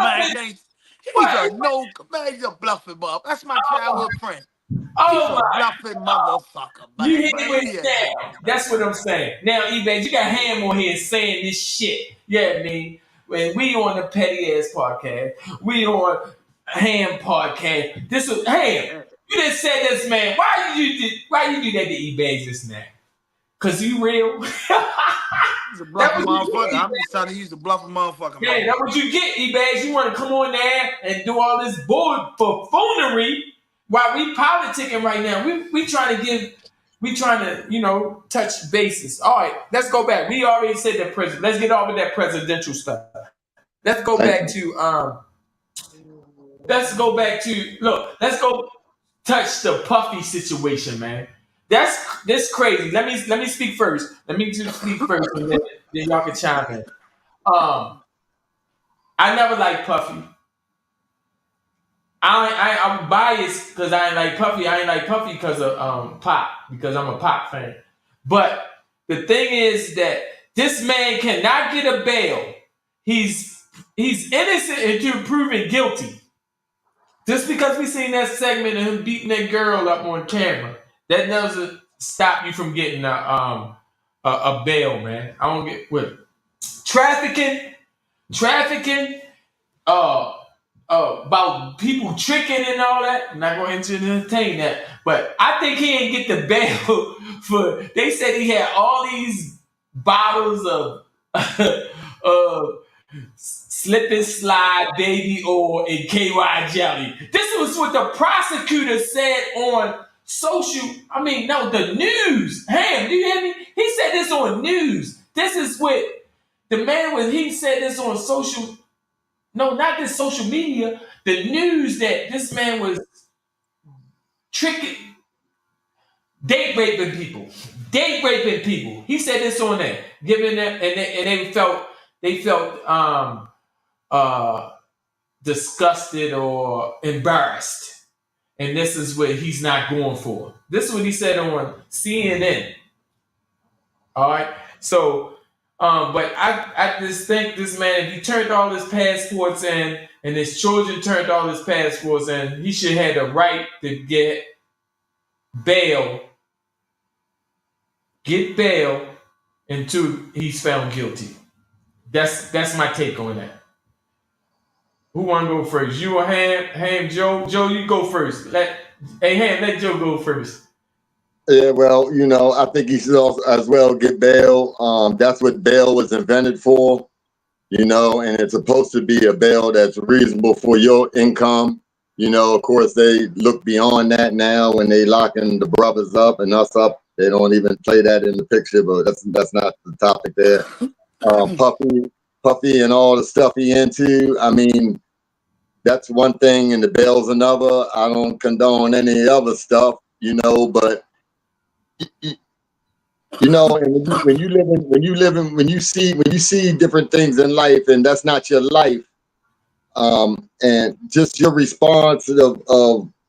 bluffing. man, he's a bluffing motherfucker. That's my childhood friend. He's Oh a my. bluffing motherfucker, man. You hit it with that. That's what I'm saying. Now, eBay, you got Ham on here saying this shit. Yeah, man. When we on the Petty Ass Podcast, we on Ham Podcast. This is Ham. You just said this, man. Why you do that to eBay just now? Cause you real. He's a bluffing motherfucker. I'm just telling you, he's a bluffing motherfucker, man. Yeah, that's what you get, eBay. You want to come on there and do all this bull buffoonery while we politicking right now. We trying to touch bases. All right, let's go back. We already said that president. Let's get off of that presidential stuff. Let's go back to Let's go touch the Puffy situation, man. That's crazy. Let me speak first. Let me just speak first, and then y'all can chime in. I never liked Puffy. I'm biased because I ain't like Puffy. I ain't like Puffy because of Pop, because I'm a Pop fan. But the thing is that this man cannot get a bail. He's innocent until proven guilty. Just because we seen that segment of him beating that girl up on camera, that doesn't stop you from getting a bail, man. I don't get what trafficking, about people tricking and all that. I'm not going to entertain that, but I think he ain't get the bail for. They said he had all these bottles of slip and slide baby oil and KY jelly. This was what the prosecutor said on the news. Ham, do you hear me? He said this on news. This is what the man was. He said this on not this social media, the news, that this man was tricking, date raping people. He said this on there, giving them, and they felt disgusted or embarrassed. And this is what he's not going for. This is what he said on CNN. All right. So, but I just think this man, if he turned all his passports in and his children turned all his passports in, he should have the right to get bail until he's found guilty. That's my take on that. Who want to go first? You or Ham, Joe? Joe, you go first. Let Joe go first. Yeah, well, I think he should also as well get bail. That's what bail was invented for, and it's supposed to be a bail that's reasonable for your income. Of course, they look beyond that now when they locking the brothers up and us up. They don't even play that in the picture, but that's not the topic there. Puffy and all the stuff he into. I mean, that's one thing and the bail's another. I don't condone any other stuff, but and when you see different things in life and that's not your life, and just your response of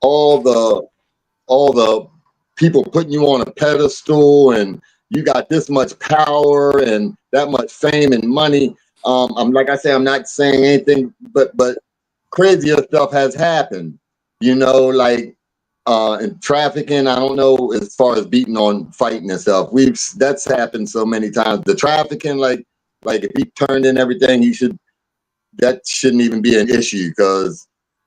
all the people putting you on a pedestal and you got this much power and that much fame and money, I'm like I say, I'm not saying anything, but crazier stuff has happened. You know, like in trafficking. I don't know as far as beating on fighting and stuff. That's happened so many times. The trafficking, like if he turned in everything, that shouldn't even be an issue because.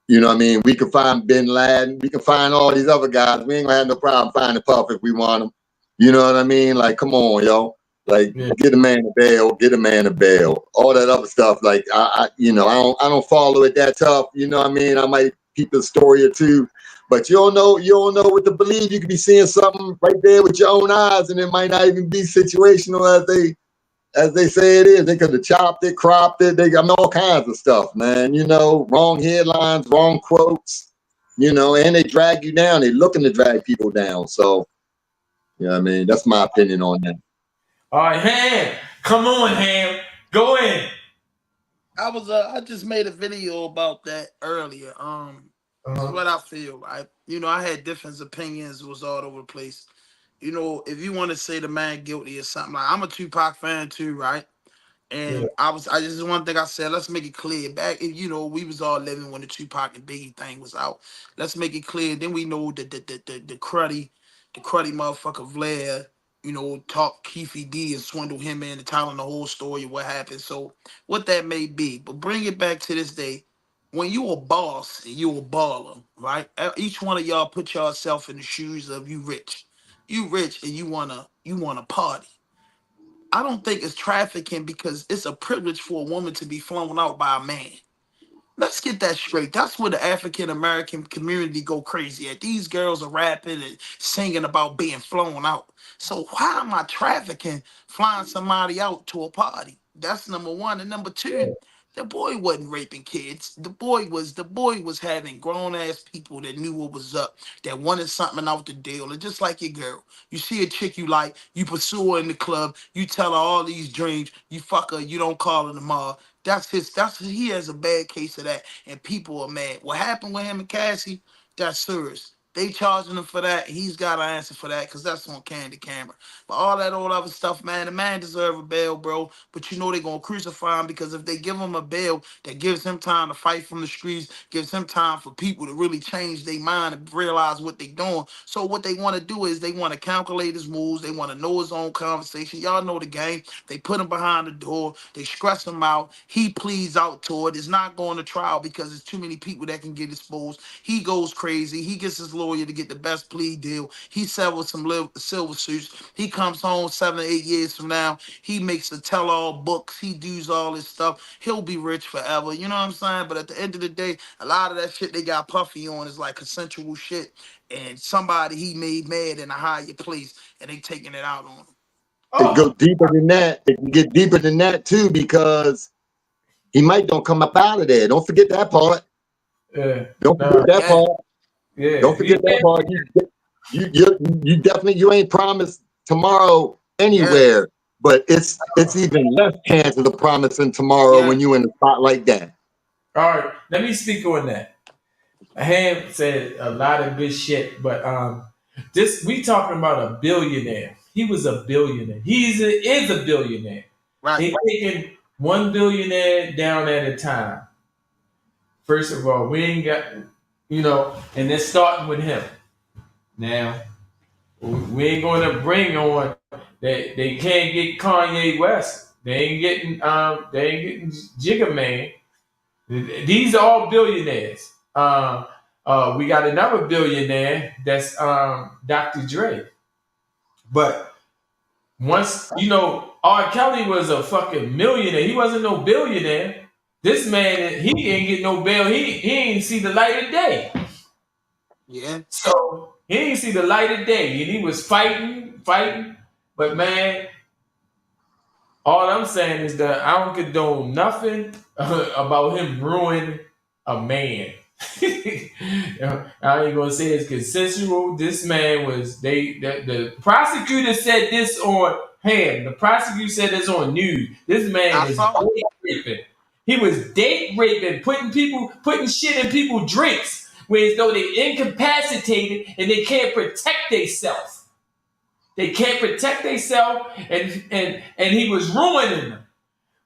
You know what I mean? We can find Bin Laden. We can find all these other guys. We ain't gonna have no problem finding Puff if we want them. You know what I mean? Like, come on, yo. Like, Yeah. get a man a bail. Get a man a bail. All that other stuff. Like, I don't follow it that tough. You know what I mean? I might keep a story or two, but you don't know. You don't know what to believe. You could be seeing something right there with your own eyes, and it might not even be situational as they say it is. They could have chopped it, cropped it. They got all kinds of stuff, man. You know, wrong headlines, wrong quotes, and they drag you down. They're looking to drag people down. So, you know what I mean? That's my opinion on that. All right, Ham. Come on, Ham. Go in. I just made a video about that earlier. This is Uh-huh. what I feel, right? I had different opinions, it was all over the place. If you want to say the man guilty or something, like I'm a Tupac fan too, right? Yeah. And I just one thing I said, let's make it clear. Back, we was all living when the Tupac and Biggie thing was out. Let's make it clear. Then we know the cruddy motherfucker Vlad, talk Keefy D and swindle him into telling the whole story of what happened. So what that may be, but bring it back to this day. When you a boss and you a baller, right? Each one of y'all put yourself in the shoes of you rich. You rich and you wanna party. I don't think it's trafficking because it's a privilege for a woman to be flown out by a man. Let's get that straight. That's where the African American community go crazy at. These girls are rapping and singing about being flown out. So why am I trafficking, flying somebody out to a party? That's number one. And number two, the boy wasn't raping kids. The boy was having grown ass people that knew what was up, that wanted something out the deal. And just like your girl, you see a chick you like, you pursue her in the club, you tell her all these dreams, you fuck her, you don't call her tomorrow. He has a bad case of that, and people are mad. What happened with him and Cassie? That's serious. They charging him for that. He's got to answer for that because that's on candy camera. But all that old other stuff, man, the man deserve a bail, bro. But they're gonna crucify him because if they give him a bail that gives him time to fight from the streets, gives him time for people to really change their mind and realize what they're doing. So what they want to do is they want to calculate his moves. They want to know his own conversation. Y'all know the game. They put him behind the door. They stress him out. He pleads out to it. It's not going to trial because there's too many people that can get exposed. He goes crazy. He gets his lawyer to get the best plea deal. He settles some silver suits. He comes home 7 or 8 years from now. He makes the tell-all books. He does all this stuff. He'll be rich forever. You know what I'm saying? But at the end of the day, a lot of that shit they got Puffy on is like consensual shit. And somebody he made mad in a higher place, and they taking it out on him. It Oh. goes deeper than that. It can get deeper than that too because he might don't come up out of there. Don't forget that part. Yeah. Don't forget Nah. that Yeah. part. Yeah. Don't forget that part. You definitely you ain't promised tomorrow Yeah. anywhere, but it's even less chances of promising tomorrow Yeah. when you in a spot like that. All right. Let me speak on that. Ham said a lot of good shit, but this we talking about a billionaire. He was a billionaire. Is a billionaire. Right. They taking one billionaire down at a time. First of all, we ain't got and they're starting with him. Now we ain't going to bring on they can't get Kanye West. They ain't getting Jigga Man. These are all billionaires. We got another billionaire that's Dr. Dre. But once R. Kelly was a fucking millionaire. He wasn't no billionaire. This man, he ain't get no bail. He ain't see the light of day. Yeah. So he ain't see the light of day, and he was fighting. But man, all I'm saying is that I don't condone nothing about him ruining a man. I ain't gonna say it's consensual. This man was the prosecutor said this on Ham. The prosecutor said this on news. This man I is saw it. date raping. He was date raping, putting shit in people's drinks, whereas though they incapacitated and they can't protect themselves. They can't protect themselves, and he was ruining them.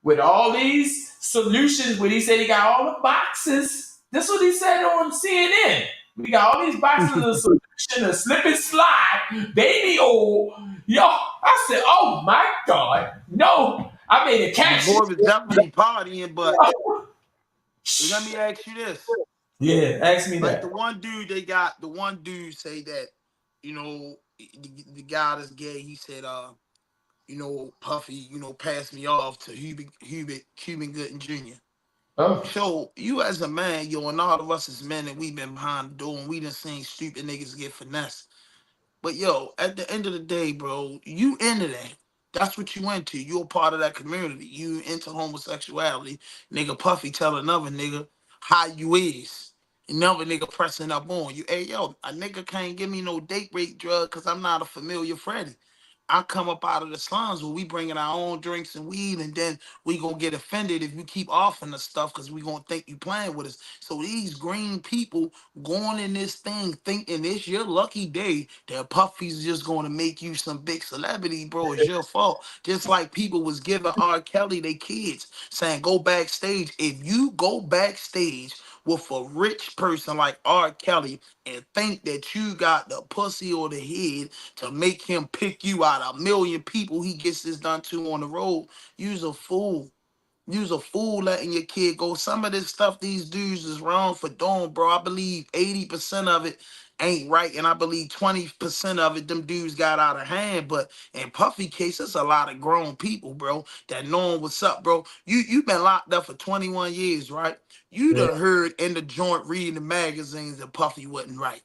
with all these solutions, where he said he got all the boxes. This is what he said on CNN. We got all these boxes of solution, a slip and slide, baby oil. Yo, I said, oh my God. No, I made a The catch. boy was definitely partying, but let me ask you this. Yeah, ask me Like that. the one dude they got, the one dude say that, you know, the guy that's gay, he said, Puffy, pass me off to Hubert Cuban Gooden Jr. Oh, So you as a man, and all of us as men, and we been behind the door and we done seen stupid niggas get finessed. But at the end of the day, bro, you into that. That's what you into. You a part of that community. You into homosexuality. Nigga Puffy tell another nigga how you is. Another nigga pressing up on you. Hey, a nigga can't give me no date rape drug because I'm not a familiar Freddy. I come up out of the slums where we bringing our own drinks and weed, and then we gonna get offended if you keep offering us stuff because we gonna think you playing with us. So these green people going in this thing thinking it's your lucky day that Puffy's just gonna make you some big celebrity, bro. It's your fault. Just like people was giving R. Kelly their kids, saying go backstage. If you go backstage with a rich person like R. Kelly and think that you got the pussy or the head to make him pick you out of a million people he gets this done to on the road, you's a fool. You's a fool letting your kid go. Some of this stuff these dudes is wrong for doing, bro. I believe 80% of it ain't right, and I believe 20% of it, them dudes got out of hand. But in Puffy case, it's a lot of grown people, bro, that knowing what's up, bro. You been locked up for 21 years, right? You yeah. done heard in the joint reading the magazines that Puffy wasn't right.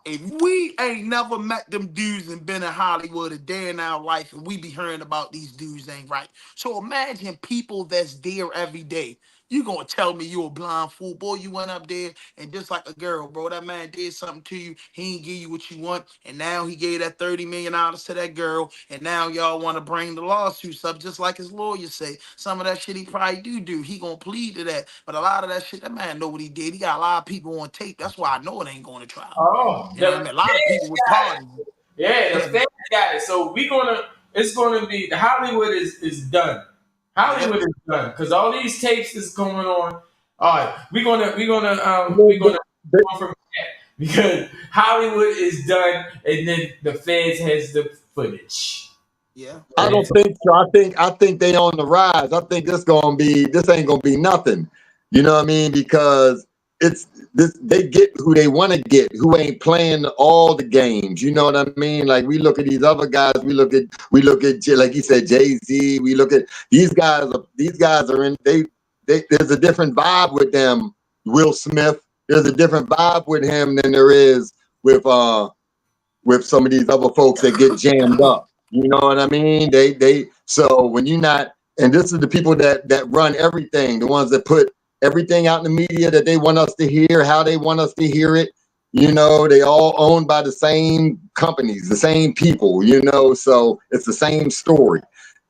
If we ain't never met them dudes and been in Hollywood a day in our life, and we be hearing about these dudes ain't right. So imagine people that's there every day. You gonna tell me you a blind fool, boy? You went up there and just like a girl, bro. That man did something to you. He ain't give you what you want, and now he gave that $30 million to that girl, and now y'all want to bring the lawsuits up, just like his lawyers say. Some of that shit he probably do. He gonna plead to that, but a lot of that shit, that man know what he did. He got a lot of people on tape. That's why I know it ain't going to trial. Oh, You know what I the mean? A lot of people was partying. yeah, the Yeah, fans got it. So it's gonna be the Hollywood is done. yeah, Hollywood is done because all these tapes is going on. All right, we're gonna go from that because Hollywood is done, and then the feds has the footage. yeah. I don't Feds- think so. I think they on the rise. I think this ain't gonna be nothing. You know what I mean? Because it's this they get who they want to get, who ain't playing all the games. You know what I mean? Like we look at these other guys, we look at like you said, Jay-Z, we look at these guys are in they there's a different vibe with them. Will Smith, there's a different vibe with him than there is with some of these other folks that get jammed up. You know what I mean? So when you're not, and this is the people that run everything, the ones that put everything out in the media that they want us to hear, how they want us to hear it. You know, they all owned by the same companies, the same people, so it's the same story.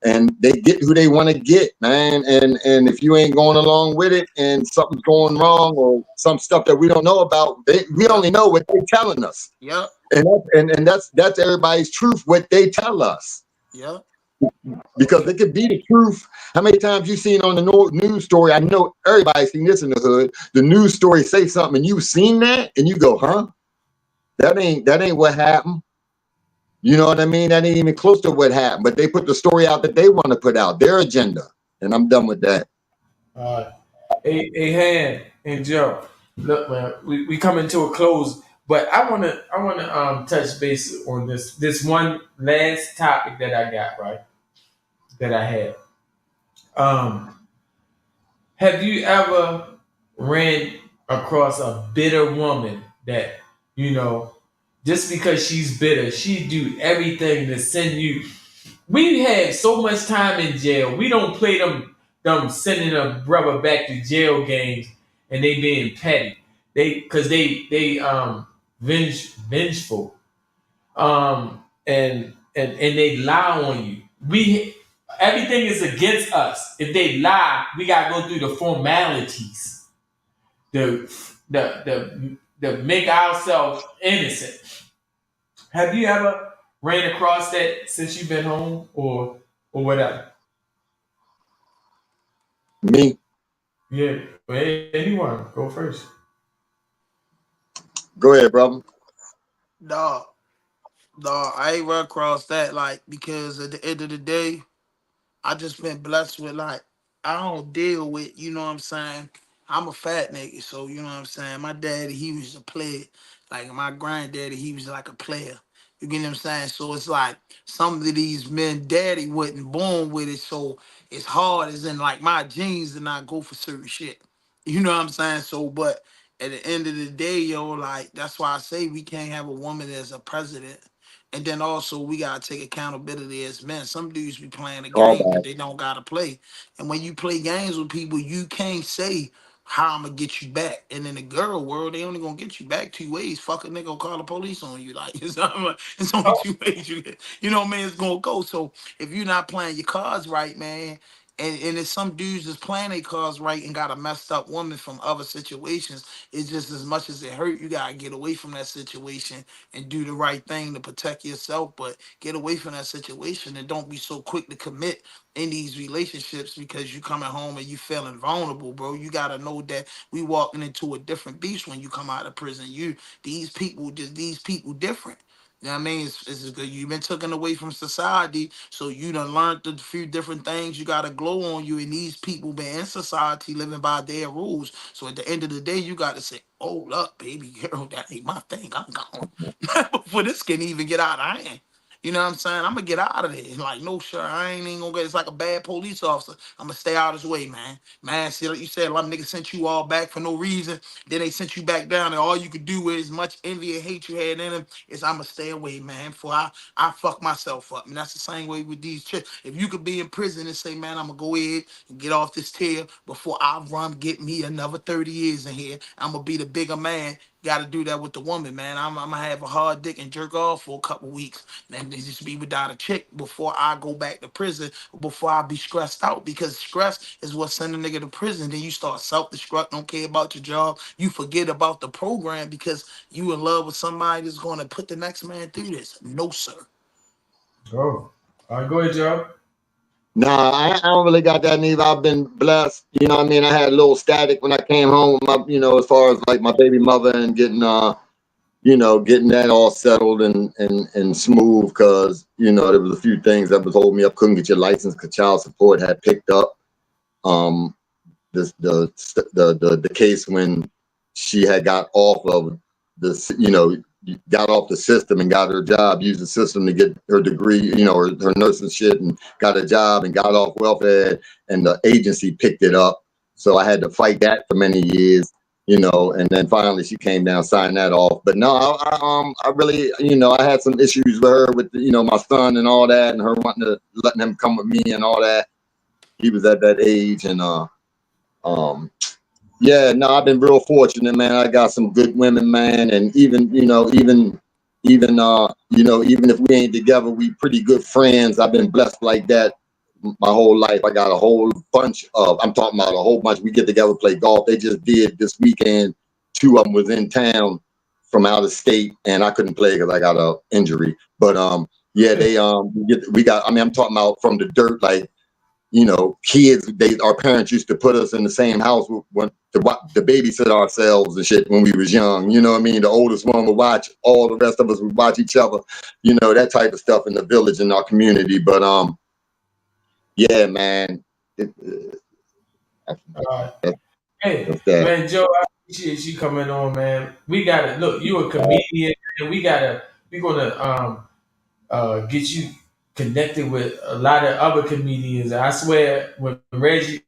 And they get who they want to get, man. And if you ain't going along with it and something's going wrong or some stuff that we don't know about, we Yep, only know what they're telling us. yep, And that's everybody's truth, what they tell us, yep. because it could be the truth. How many times you seen on the news story? I know everybody's seen this in the hood. The news story say something, and you seen that, and you go, "Huh? That ain't what happened." You know what I mean? That ain't even close to what happened. But they put the story out that they want to put out, their agenda, and I'm done with that. Hey, Han and Joe, look, man, we coming to a close, but I wanna touch base on this one last topic that I got right that I had. Um, have you ever ran across a bitter woman that you know just because she's bitter, she do everything to send you. We have so much time in jail. We don't play them sending a brother back to jail games and they being petty. They vengeful. And they lie on you. We Everything is against us. If they lie, we gotta go through the formalities. The make ourselves innocent. Have you ever ran across that since you've been home or whatever? Me? Yeah, anyone go first. Go ahead, brother. Dog, dog, I ain't run across that like because at the end of the day, I just been blessed with like I don't deal with, you know what I'm saying? I'm a fat nigga, so you know what I'm saying? My daddy, he was a player. Like my granddaddy, he was like a player. You get what I'm saying? So it's like some of these men daddy wasn't born with it, so it's hard as in like my genes to not go for certain shit. You know what I'm saying? So but at the end of the day, yo, like that's why I say we can't have a woman as a president. And then also we gotta take accountability as men. Some dudes be playing a All game that right. they don't gotta play. And when you play games with people, you can't say how I'm gonna get you back. And in the girl world, they only gonna get you back two ways. Fuck a nigga, call the police on you. Like it's only two ways you know what I mean, it's gonna go. So if you're not playing your cards right, man, and it's some dudes that's playing their cards right and got a messed up woman from other situations, it's just as much as it hurt, you gotta get away from that situation and do the right thing to protect yourself, but get away from that situation and don't be so quick to commit in these relationships because you coming home and you feeling vulnerable, bro. You gotta know that we walking into a different beast when you come out of prison. These people different. You know what I mean? It's good. You've been taken away from society, so you done learned a few different things. You got to glow on you, and these people been in society living by their rules. So at the end of the day, you got to say, "Hold up, baby girl, that ain't my thing. I'm gone." Before this can even get out of hand. You know what I'm saying? I'm gonna get out of there. Like, no, sir, I ain't even gonna get. It's like a bad police officer. I'm gonna stay out of his way, man. Man, see, like you said, a lot of niggas sent you all back for no reason. Then they sent you back down, and all you could do with as much envy and hate you had in them is I'm gonna stay away, man. For I fuck myself up. And that's the same way with these chicks. If you could be in prison and say, man, I'm gonna go ahead and get off this tail before I run, get me another 30 years in here. I'm gonna be the bigger man. Got to do that with the woman, man. I'm gonna have a hard dick and jerk off for a couple weeks, and then just be without a chick before I go back to prison. Before I be stressed out, because stress is what send a nigga to prison. Then you start self-destruct, don't care about your job. You forget about the program because you in love with somebody that's gonna put the next man through this. No, sir. Oh, all right, go ahead, Joe. Nah, I don't really got that neither. I've been blessed. You know what I mean? I had a little static when I came home with my, as far as like my baby mother and getting getting that all settled and smooth because, there was a few things that was holding me up. Couldn't get your license because child support had picked up. Um, this the case when she had got off of this, got off the system and got her job, used the system to get her degree, her nursing shit, and got a job and got off welfare, and the agency picked it up. So I had to fight that for many years, and then finally she came down, signed that off. But no, I really, I had some issues with her with, my son and all that, and her letting him come with me and all that. He was at that age, and um, yeah, no, I've been real fortunate, man. I got some good women, man, and even if we ain't together, we pretty good friends. I've been blessed like that my whole life. I got a whole bunch of, I'm talking about a whole bunch. We get together, play golf. They just did this weekend. Two of them was in town from out of state, and I couldn't play because I got a injury. But yeah, they we got. I mean, I'm talking about from the dirt, like, kids, our parents used to put us in the same house when to babysit ourselves and shit when we was young. You know what I mean? The oldest one would watch, all the rest of us would watch each other, that type of stuff in the village, in our community. But yeah, man. It, Uh, that's, hey, that's that. man, Joe, I appreciate you coming on, man. We gotta look. You a comedian, and we gonna get you connected with a lot of other comedians. I swear, when Reggie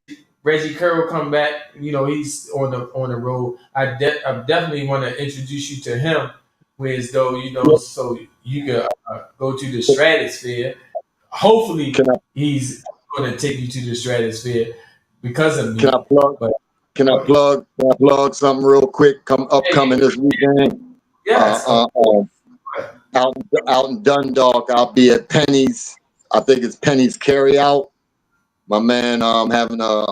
Curl come back, he's on the road. I definitely want to introduce you to him, whereas though so you can go to the stratosphere. Hopefully, Can I he's going to take you to the stratosphere because of can I me. plug But can I plug something real quick? hey, Upcoming this weekend. Uh, yes, uh, uh, out in Dundalk, I'll be at Penny's. I think it's Penny's Carry Out. My man having a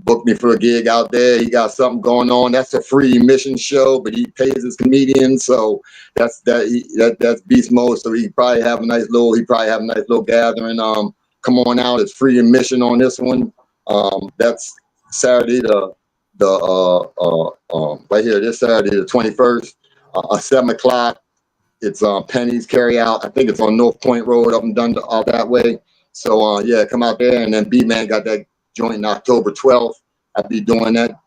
booked me for a gig out there. He got something going on. That's a free admission show, but he pays his comedians, so that's beast mode. So he probably have a nice little gathering. Come on out. It's free admission on this one. That's Saturday right here. This Saturday the 21st, 7 o'clock. It's Penny's Carry Out. I think it's on North Point Road up and down all that way. So yeah, come out there. And then B Man got that joint in October 12th. I'll be doing that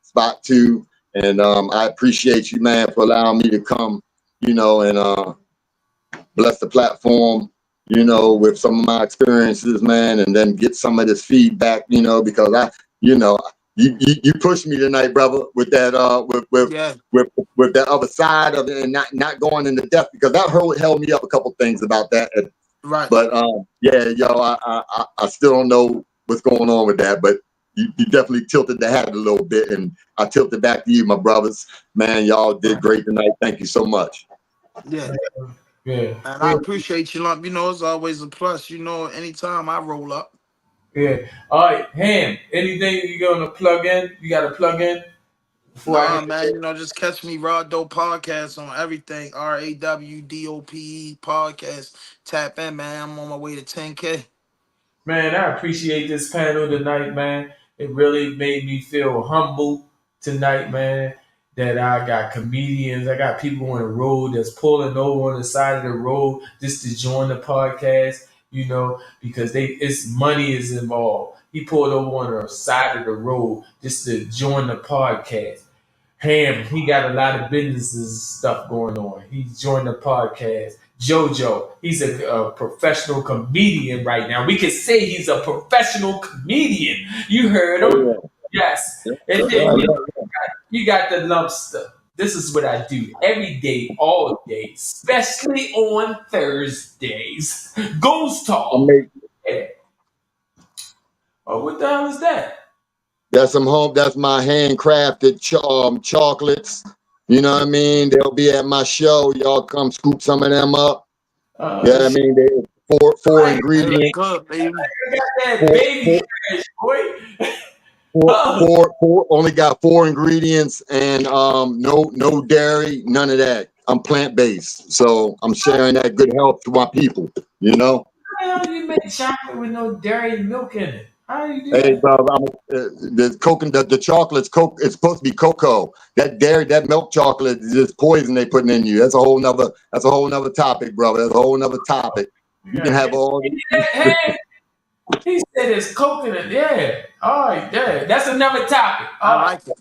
spot too. And I appreciate you, man, for allowing me to come, and bless the platform, with some of my experiences, man, and then get some of this feedback, because you pushed me tonight, brother, with that with that other side of it, and not going into depth, because that held me up a couple things about that. Right. But yeah, I still don't know what's going on with that, but you definitely tilted the hat a little bit, and I tilted back to you, my brothers. Man, y'all did great tonight. Thank you so much. Yeah. Yeah. And I appreciate you, lump. It's always a plus. Anytime I roll up. Yeah. All right, Ham. Anything you gonna plug in? You got to plug in before I Nah, hit man. Just catch me Raw Dope Podcast on everything. RAWDOPE Podcast. Tap in, man. I'm on my way to 10K. Man, I appreciate this panel tonight, man. It really made me feel humble tonight, man. That I got comedians, I got people on the road that's pulling over on the side of the road just to join the podcast, because it's money is involved. He pulled over on the side of the road just to join the podcast. Ham, he got a lot of businesses stuff going on. He's joined the podcast. JoJo, he's a professional comedian right now. We can say he's a professional comedian. You heard him. Oh, yeah. Yes. And then you got the lump stuff. This is what I do every day, all day, especially on Thursdays. Goons Talk. Yeah. Oh, what the hell is that? That's my handcrafted chocolates. You know what I mean? They'll be at my show. Y'all come scoop some of them up. Yeah, I mean, they four ingredients. Good, baby. I got that baby fresh, boy. Four only got 4 ingredients, and no dairy, none of that. I'm plant-based, so I'm sharing that good health to my people. How the hell you make chocolate with no dairy and milk in it? How do you do Hey, that? bro, the chocolate's it's supposed to be cocoa. That dairy, that milk chocolate is just poison they putting in you. That's a whole nother topic, brother. That's a whole nother topic. You can have all. Hey, he said it's coconut. Yeah. All right. Yeah. That's another topic. I like it.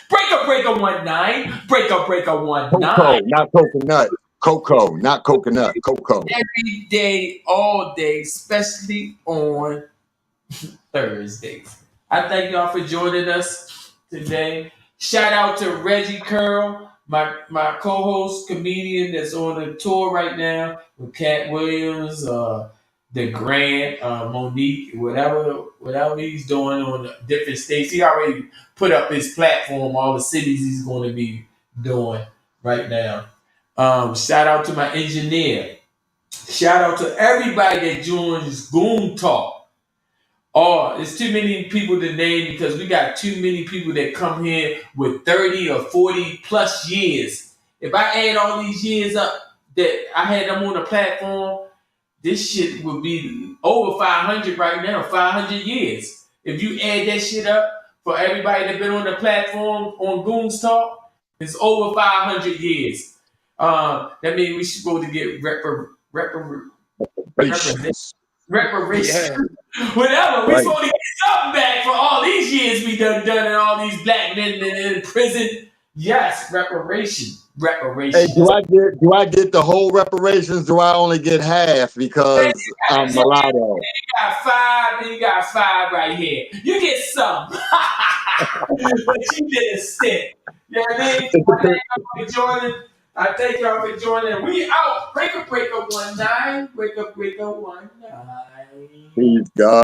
Breaker 19. Breaker 19. Cocoa, not coconut. Cocoa, not coconut. Cocoa. Every day, all day, especially on Thursdays. I thank y'all for joining us today. Shout out to Reggie Curl, my co-host comedian that's on a tour right now with Cat Williams, the Grant, Monique, whatever he's doing on different states. He already put up his platform, all the cities he's going to be doing right now. Shout out to my engineer. Shout out to everybody that joins Goon Talk. Oh, it's too many people to name because we got too many people that come here with 30 or 40 plus years. If I add all these years up that I had them on the platform, this shit would be over 500 right now, 500 years. If you add that shit up for everybody that been on the platform on Goons Talk, it's over 500 years. That means we supposed to get reparations. Yeah. Whatever. We supposed to get something back for all these years we done and all these black men in prison. Yes, reparations. Hey, do I get the whole reparations? Do I only get half because I'm mulatto? You got 5 right here. You get some. But you did a stint. You know what I mean? I thank y'all for joining. We out. Breaker 19. Breaker 19. Peace, God.